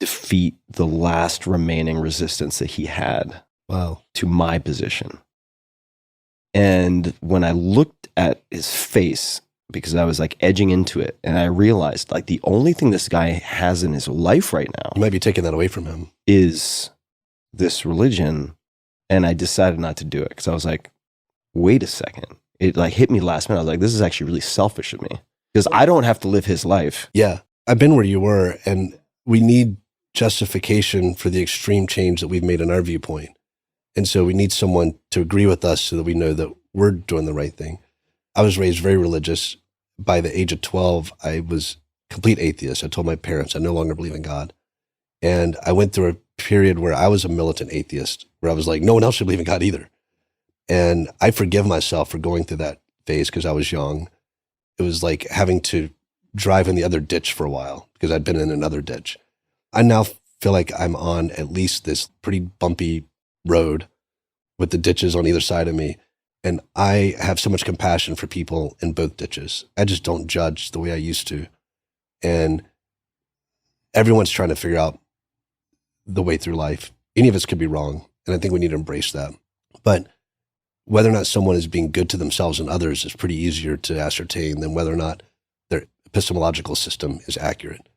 defeat the last remaining resistance that he had to my position. And when I looked at his face, because I was like edging into it, and I realized like the only thing this guy has in his life right now, you might be taking that away from him, is this religion. And I decided not to do it because I was like, wait a second. It like hit me last minute. I was like, this is actually really selfish of me because I don't have to live his life. Yeah. I've been where you were, and we need justification for the extreme change that we've made in our viewpoint. And so we need someone to agree with us so that we know that we're doing the right thing. I was raised very religious. By the age of 12, I was complete atheist. I told my parents I no longer believe in God. And I went through a period where I was a militant atheist, where I was like, no one else should believe in God either. And I forgive myself for going through that phase because I was young. It was like having to drive in the other ditch for a while because I'd been in another ditch. I now feel like I'm on at least this pretty bumpy road with the ditches on either side of me. And I have so much compassion for people in both ditches. I just don't judge the way I used to. And everyone's trying to figure out the way through life. Any of us could be wrong. And I think we need to embrace that. But whether or not someone is being good to themselves and others is pretty easier to ascertain than whether or not their epistemological system is accurate.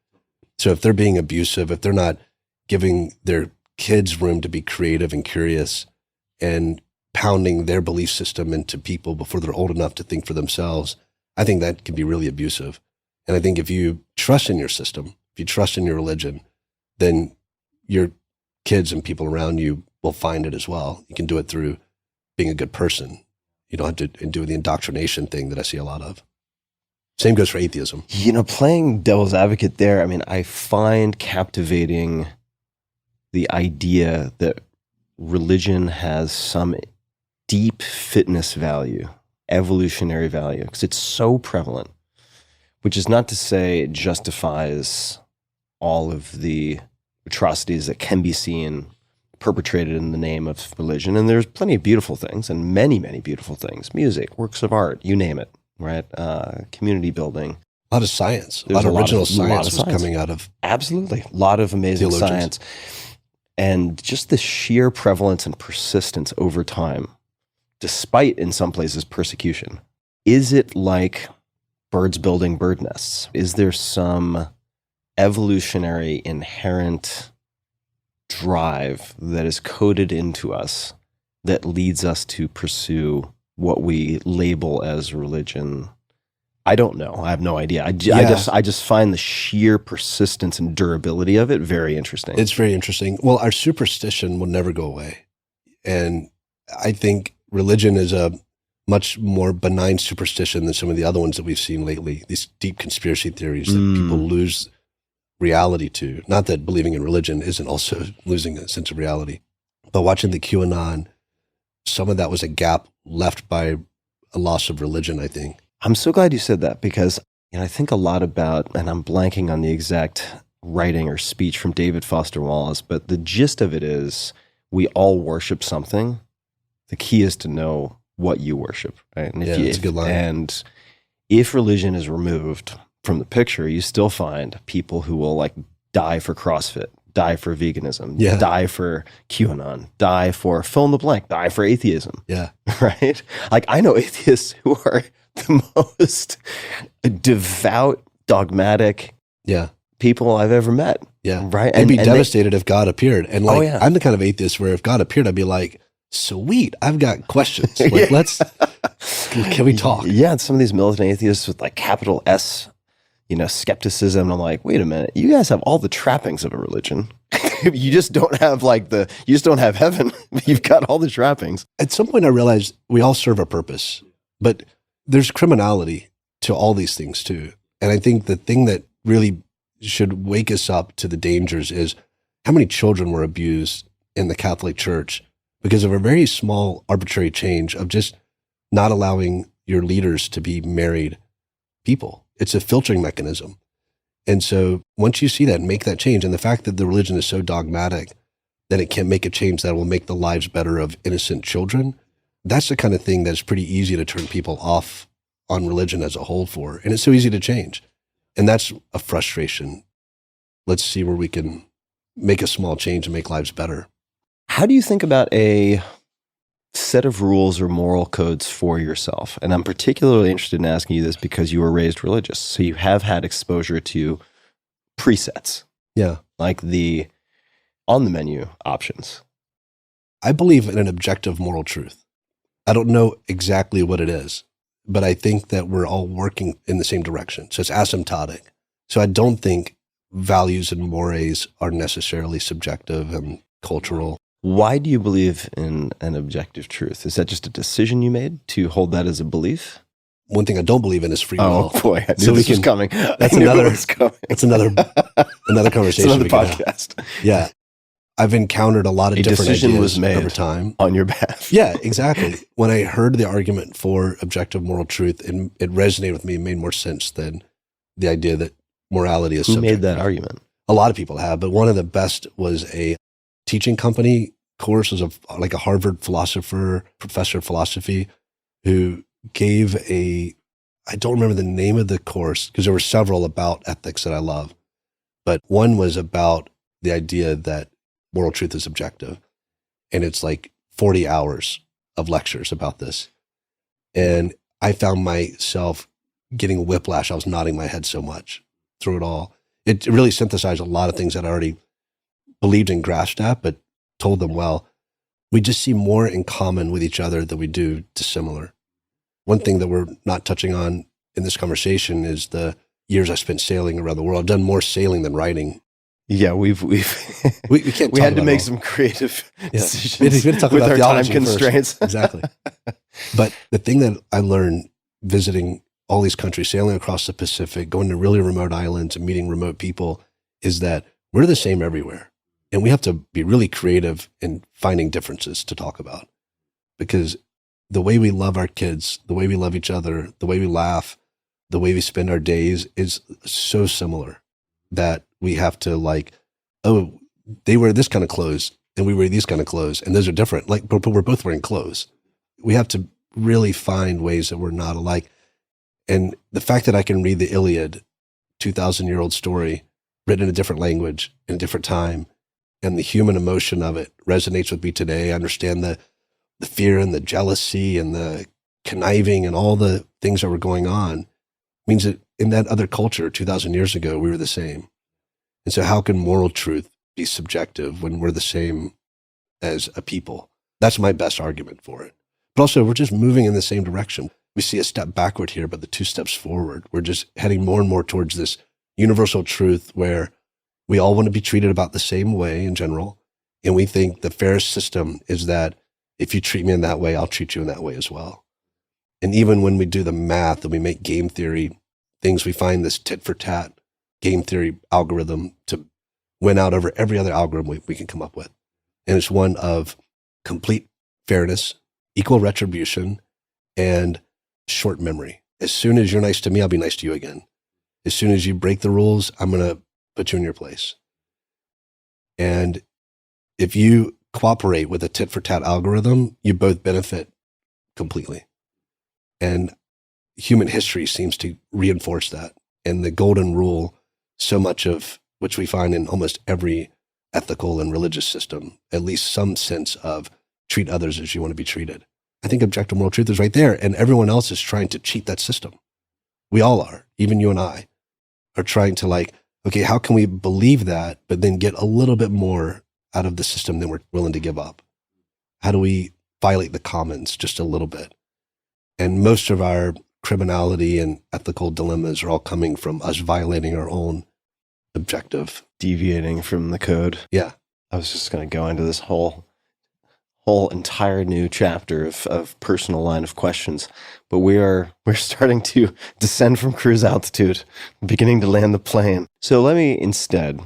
So if they're being abusive, if they're not giving their kids room to be creative and curious and pounding their belief system into people before they're old enough to think for themselves, I think that can be really abusive. And I think if you trust in your system, if you trust in your religion, then your kids and people around you will find it as well. You can do it through being a good person. You don't have to do the indoctrination thing that I see a lot of. Same goes for atheism. You know, playing devil's advocate there, I mean, I find captivating the idea that religion has some deep fitness value, evolutionary value, because it's so prevalent, which is not to say it justifies all of the atrocities that can be seen perpetrated in the name of religion. And there's plenty of beautiful things, and many, many beautiful things, music, works of art, you name it, right? Community building. A lot of science, a lot of original science was coming out of. Absolutely. A lot of amazing science. And just the sheer prevalence and persistence over time, despite in some places persecution. Is it like birds building bird nests? Is there some evolutionary inherent drive that is coded into us that leads us to pursue what we label as religion? I don't know. I have no idea. I just find the sheer persistence and durability of it very interesting. It's very interesting. Well, our superstition will never go away. And I think religion is a much more benign superstition than some of the other ones that we've seen lately, these deep conspiracy theories that people lose reality to. Not that believing in religion isn't also losing a sense of reality. But watching the QAnon, some of that was a gap left by a loss of religion, I think. I'm so glad you said that, because I think a lot about, and I'm blanking on the exact writing or speech from David Foster Wallace, but the gist of it is we all worship something. The key is to know what you worship. Right? And that's a good line. And if religion is removed from the picture, you still find people who will like die for CrossFit, die for veganism, die for QAnon, die for fill in the blank, die for atheism. Yeah. Right? Like I know atheists who are the most devout, dogmatic people I've ever met. Yeah. Right. I'd be devastated if God appeared. And like, yeah. I'm the kind of atheist where if God appeared, I'd be like, sweet, I've got questions. Like, can we talk? Yeah. And some of these militant atheists with like capital S, skepticism. And I'm like, wait a minute, you guys have all the trappings of a religion. You just don't have you just don't have heaven. You've got all the trappings. At some point I realized we all serve a purpose, but there's criminality to all these things too. And I think the thing that really should wake us up to the dangers is how many children were abused in the Catholic Church because of a very small arbitrary change of just not allowing your leaders to be married people. It's a filtering mechanism. And so once you see that, make that change. And the fact that the religion is so dogmatic that it can't make a change that will make the lives better of innocent children, that's the kind of thing that's pretty easy to turn people off on religion as a whole for. And it's so easy to change. And that's a frustration. Let's see where we can make a small change and make lives better. How do you think about a set of rules or moral codes for yourself? And I'm particularly interested in asking you this because you were raised religious. So you have had exposure to presets. Yeah. Like the on the menu options. I believe in an objective moral truth. I don't know exactly what it is, but I think that we're all working in the same direction. So it's asymptotic. So I don't think values and mores are necessarily subjective and cultural. Why do you believe in an objective truth? Is that just a decision you made to hold that as a belief? One thing I don't believe in is free will. Oh boy, I knew this was coming. That's another conversation. It's another podcast. Yeah. I've encountered a lot of different decision was ideas made over time. On your behalf. Yeah, exactly. When I heard the argument for objective moral truth, it resonated with me and made more sense than the idea that morality is subjective. Who made that argument? A lot of people have, but one of the best was a teaching company course. It was like a Harvard professor of philosophy who gave I don't remember the name of the course because there were several about ethics that I love, but one was about the idea that moral truth is objective. And it's like 40 hours of lectures about this. And I found myself getting whiplash. I was nodding my head so much through it all. It really synthesized a lot of things that I already believed and grasped at, but told them, well, we just see more in common with each other than we do dissimilar. One thing that we're not touching on in this conversation is the years I spent sailing around the world. I've done more sailing than writing. Yeah, we can't. We had to make some creative decisions we talk with about our time constraints. Exactly. But the thing that I learned visiting all these countries, sailing across the Pacific, going to really remote islands and meeting remote people, is that we're the same everywhere, and we have to be really creative in finding differences to talk about, because the way we love our kids, the way we love each other, the way we laugh, the way we spend our days is so similar that we have to they wear this kind of clothes and we wear these kind of clothes and those are different. But we're both wearing clothes. We have to really find ways that we're not alike. And the fact that I can read the Iliad, 2,000-year-old story, written in a different language, in a different time, and the human emotion of it resonates with me today. I understand the fear and the jealousy and the conniving and all the things that were going on, means that in that other culture 2,000 years ago, we were the same. And so how can moral truth be subjective when we're the same as a people? That's my best argument for it. But also, we're just moving in the same direction. We see a step backward here, but the 2 steps forward. We're just heading more and more towards this universal truth where we all want to be treated about the same way in general. And we think the fairest system is that if you treat me in that way, I'll treat you in that way as well. And even when we do the math and we make game theory things, we find this tit for tat game theory algorithm to win out over every other algorithm we can come up with. And it's one of complete fairness, equal retribution, and short memory. As soon as you're nice to me, I'll be nice to you again. As soon as you break the rules, I'm going to put you in your place. And if you cooperate with a tit for tat algorithm, you both benefit completely. And human history seems to reinforce that. And the golden rule, so much of which we find in almost every ethical and religious system, at least some sense of treat others as you want to be treated. I think objective moral truth is right there, and everyone else is trying to cheat that system. We all are, even you and I, are trying to like, okay, how can we believe that, but then get a little bit more out of the system than we're willing to give up? How do we violate the commons just a little bit? And most of our criminality and ethical dilemmas are all coming from us violating our own objective. Deviating from the code. Yeah. I was just going to go into this whole entire new chapter of personal line of questions, but we're starting to descend from cruise altitude, beginning to land the plane. So let me instead,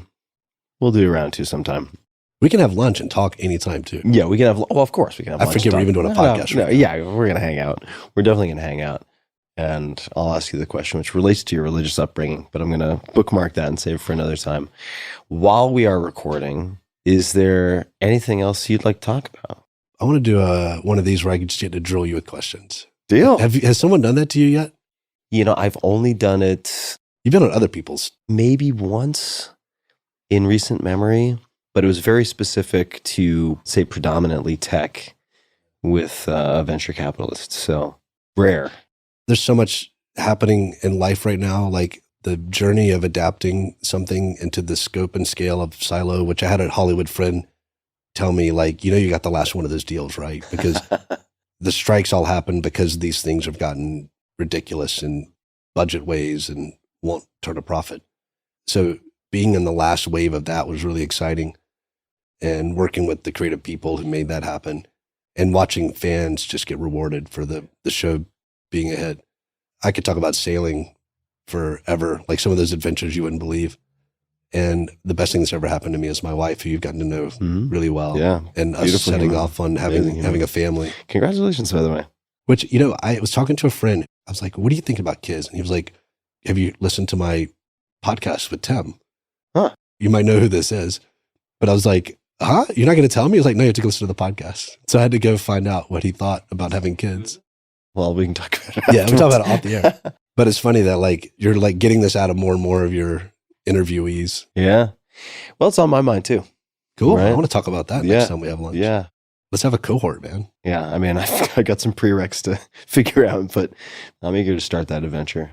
we'll do round 2 sometime. We can have lunch and talk anytime too. Yeah, we can have, well, of course we can have lunch. I forget we're even doing a podcast right now. Yeah, we're going to hang out. We're definitely going to hang out. And I'll ask you the question which relates to your religious upbringing, but I'm going to bookmark that and save it for another time. While we are recording, is there anything else you'd like to talk about? I want to do one of these where I can just get to drill you with questions. Deal. Has someone done that to you yet? You know, I've only done it You've been on other people's. maybe once in recent memory, but it was very specific to, say, predominantly tech with a venture capitalist. So rare. There's so much happening in life right now, like the journey of adapting something into the scope and scale of Silo, which I had a Hollywood friend tell me, like, you got the last one of those deals, right? Because the strikes all happened because these things have gotten ridiculous in budget ways and won't turn a profit. So being in the last wave of that was really exciting, and working with the creative people who made that happen and watching fans just get rewarded for the show being a hit. I could talk about sailing forever, like some of those adventures you wouldn't believe. And the best thing that's ever happened to me is my wife, who you've gotten to know really well. Yeah. And us setting off on having a family. Congratulations, by the way. Which, I was talking to a friend. I was like, what do you think about kids? And he was like, have you listened to my podcast with Tim? Huh. You might know who this is. But I was like, huh? You're not going to tell me? He was like, no, you have to go listen to the podcast. So I had to go find out what he thought about having kids. Well, we can talk about it. Yeah, we'll talk about it off the air. But it's funny that like you're like getting this out of more and more of your interviewees. Yeah. Well, it's on my mind too. Cool. Right? I want to talk about that next time we have lunch. Yeah. Let's have a cohort, man. Yeah. I mean, I got some prereqs to figure out, but I'm eager to start that adventure.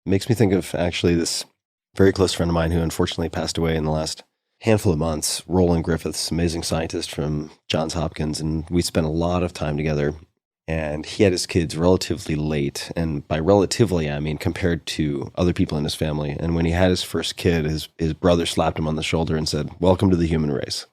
It makes me think of actually this very close friend of mine who unfortunately passed away in the last handful of months, Roland Griffiths, amazing scientist from Johns Hopkins. And we spent a lot of time together. And he had his kids relatively late. And by relatively, I mean compared to other people in his family. And when he had his first kid, his brother slapped him on the shoulder and said, "Welcome to the human race."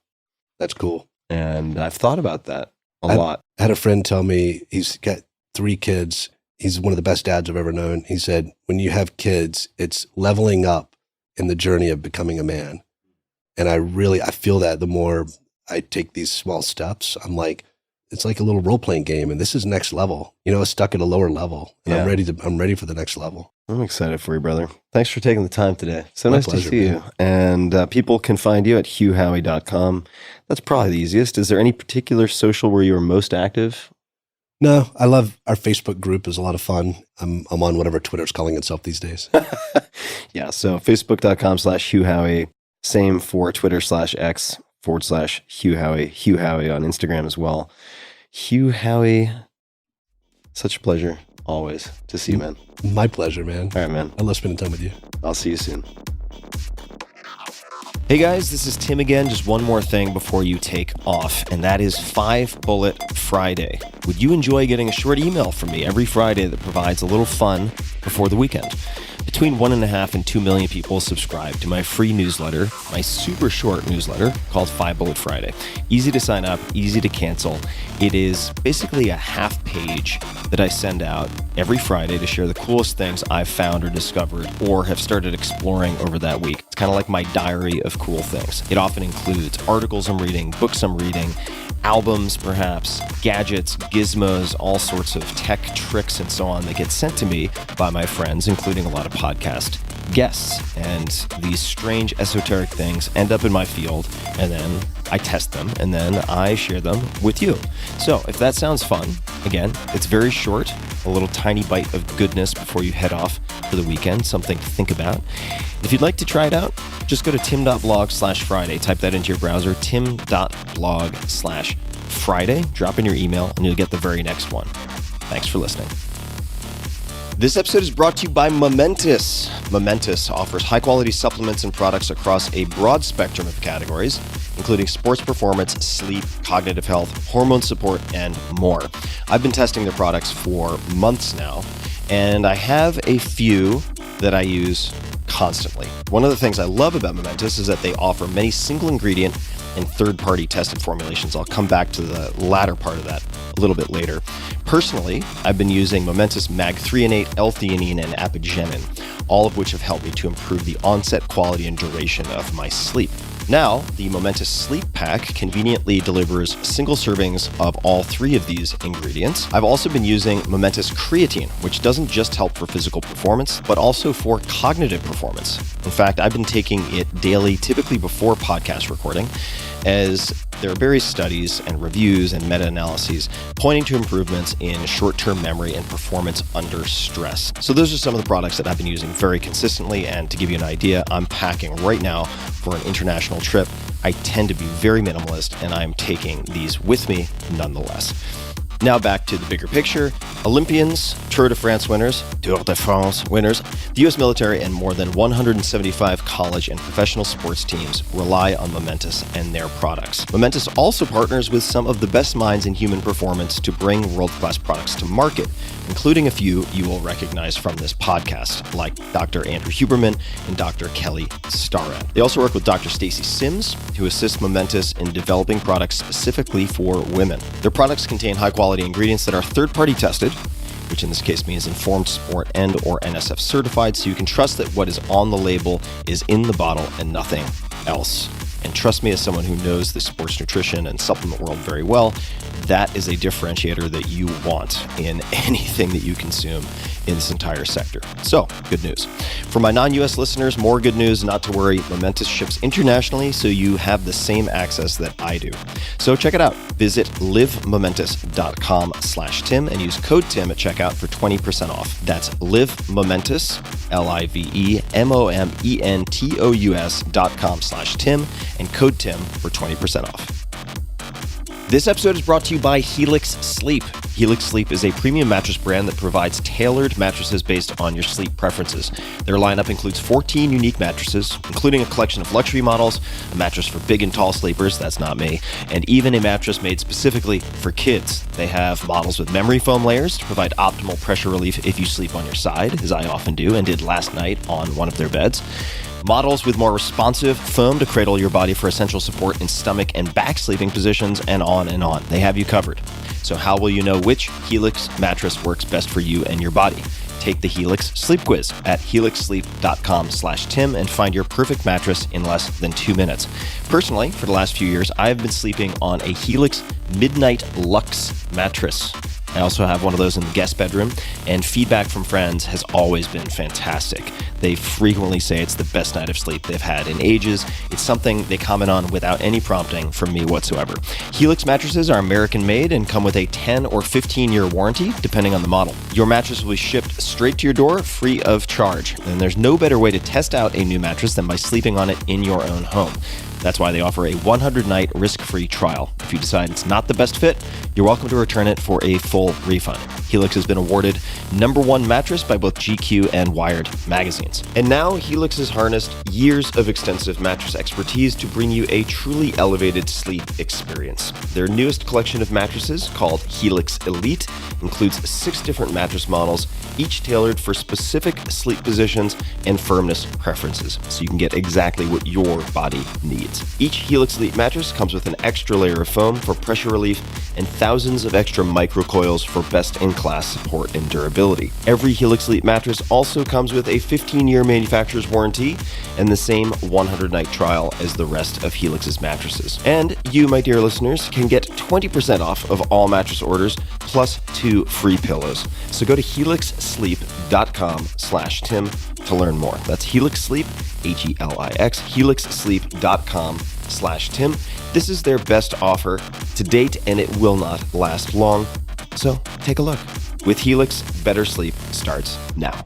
That's cool. And I've thought about that a lot. I had a friend tell me he's got 3 kids. He's one of the best dads I've ever known. He said, when you have kids, it's leveling up in the journey of becoming a man. And I feel that the more I take these small steps, I'm like, it's like a little role-playing game, and this is next level. I was stuck at a lower level, and Yeah. I'm ready for the next level. I'm excited for you, brother. Thanks for taking the time today. So My nice pleasure, to see man. you. And people can find you at hughhowey.com. That's probably the easiest. Is there any particular social where you are most active? No, I love our Facebook group. Is a lot of fun. I'm on whatever Twitter's calling itself these days. Yeah, so facebook.com/Hugh Howey. Same for Twitter/X/Hugh Howey. Hugh Howey on Instagram as well. Hugh Howey, such a pleasure always to see you, man. My pleasure, man. All right, man. I love spending time with you. I'll see you soon. Hey guys, this is Tim again. Just one more thing before you take off, and that is 5 Bullet Friday. Would you enjoy getting a short email from me every Friday that provides a little fun before the weekend? Between 1.5 and 2 million people subscribe to my free newsletter, my super short newsletter called 5 Bullet Friday. Easy to sign up, easy to cancel. It is basically a half page that I send out every Friday to share the coolest things I've found or discovered or have started exploring over that week. It's kind of like my diary of cool things. It often includes articles I'm reading, books I'm reading, albums perhaps, gadgets, gizmos, all sorts of tech tricks and so on that get sent to me by my friends, including a lot of podcast guests. And these strange esoteric things end up in my field, and then I test them, and then I share them with you. So if that sounds fun, again, it's very short, a little tiny bite of goodness before you head off for the weekend, something to think about. If you'd like to try it out, just go to tim.blog/Friday. Type that into your browser, tim.blog/Friday. Drop in your email, and you'll get the very next one. Thanks for listening. This episode is brought to you by Momentous. Momentous offers high-quality supplements and products across a broad spectrum of categories, including sports performance, sleep, cognitive health, hormone support, and more. I've been testing their products for months now, and I have a few that I use constantly. One of the things I love about Momentous is that they offer many single-ingredient and third-party tested formulations. I'll come back to the latter part of that a little bit later. Personally, I've been using Momentous Mag-threonate, L-theanine, and apigenin, all of which have helped me to improve the onset, quality, and duration of my sleep. Now, the Momentous Sleep Pack conveniently delivers single servings of all 3 of these ingredients. I've also been using Momentous Creatine, which doesn't just help for physical performance, but also for cognitive performance. In fact, I've been taking it daily, typically before podcast recording, as there are various studies and reviews and meta-analyses pointing to improvements in short-term memory and performance under stress. So those are some of the products that I've been using very consistently, and to give you an idea, I'm packing right now for an international trip. I tend to be very minimalist, and I'm taking these with me nonetheless. Now back to the bigger picture. Olympians, Tour de France winners, Tour de France winners, the U.S. military, and more than 175 college and professional sports teams rely on Momentous and their products. Momentous also partners with some of the best minds in human performance to bring world-class products to market, including a few you will recognize from this podcast, like Dr. Andrew Huberman and Dr. Kelly Starrett. They also work with Dr. Stacy Sims, who assists Momentous in developing products specifically for women. Their products contain high-quality ingredients that are third-party tested, which in this case means informed sport and or NSF certified, so you can trust that what is on the label is in the bottle and nothing else. And trust me, as someone who knows the sports nutrition and supplement world very well, that is a differentiator that you want in anything that you consume in this entire sector. So, good news. For my non-US listeners, more good news, not to worry. Momentous ships internationally, so you have the same access that I do. So check it out. Visit livemomentous.com/Tim and use code Tim at checkout for 20% off. That's livemomentous, livemomentous.com/Tim and code Tim for 20% off. This episode is brought to you by Helix Sleep. Helix Sleep is a premium mattress brand that provides tailored mattresses based on your sleep preferences. Their lineup includes 14 unique mattresses, including a collection of luxury models, a mattress for big and tall sleepers, that's not me, and even a mattress made specifically for kids. They have models with memory foam layers to provide optimal pressure relief if you sleep on your side, as I often do and did last night on one of their beds. Models with more responsive foam to cradle your body for essential support in stomach and back sleeping positions, and on and on. They have you covered. So how will you know which Helix mattress works best for you and your body? Take the Helix Sleep Quiz at helixsleep.com/Tim and find your perfect mattress in less than 2 minutes. Personally, for the last few years, I have been sleeping on a Helix Midnight Luxe mattress. I also have one of those in the guest bedroom, and feedback from friends has always been fantastic. They frequently say it's the best night of sleep they've had in ages. It's something they comment on without any prompting from me whatsoever. Helix mattresses are American-made and come with a 10 or 15-year warranty, depending on the model. Your mattress will be shipped straight to your door, free of charge. And there's no better way to test out a new mattress than by sleeping on it in your own home. That's why they offer a 100-night risk-free trial. If you decide it's not the best fit, you're welcome to return it for a full refund. Helix has been awarded #1 mattress by both GQ and Wired magazines. And now Helix has harnessed years of extensive mattress expertise to bring you a truly elevated sleep experience. Their newest collection of mattresses, called Helix Elite, includes 6 different mattress models, each tailored for specific sleep positions and firmness preferences, so you can get exactly what your body needs. Each Helix Elite mattress comes with an extra layer of foam for pressure relief and thousands of extra microcoils for best-in-class support and durability. Every Helix Elite mattress also comes with a 15-year manufacturer's warranty and the same 100-night trial as the rest of Helix's mattresses. And you, my dear listeners, can get 20% off of all mattress orders plus 2 free pillows. So go to helixsleep.com/Tim to learn more. That's Helix Sleep, Helix, helixsleep.com/Tim. This is their best offer to date, and it will not last long. So take a look. With Helix, better sleep starts now.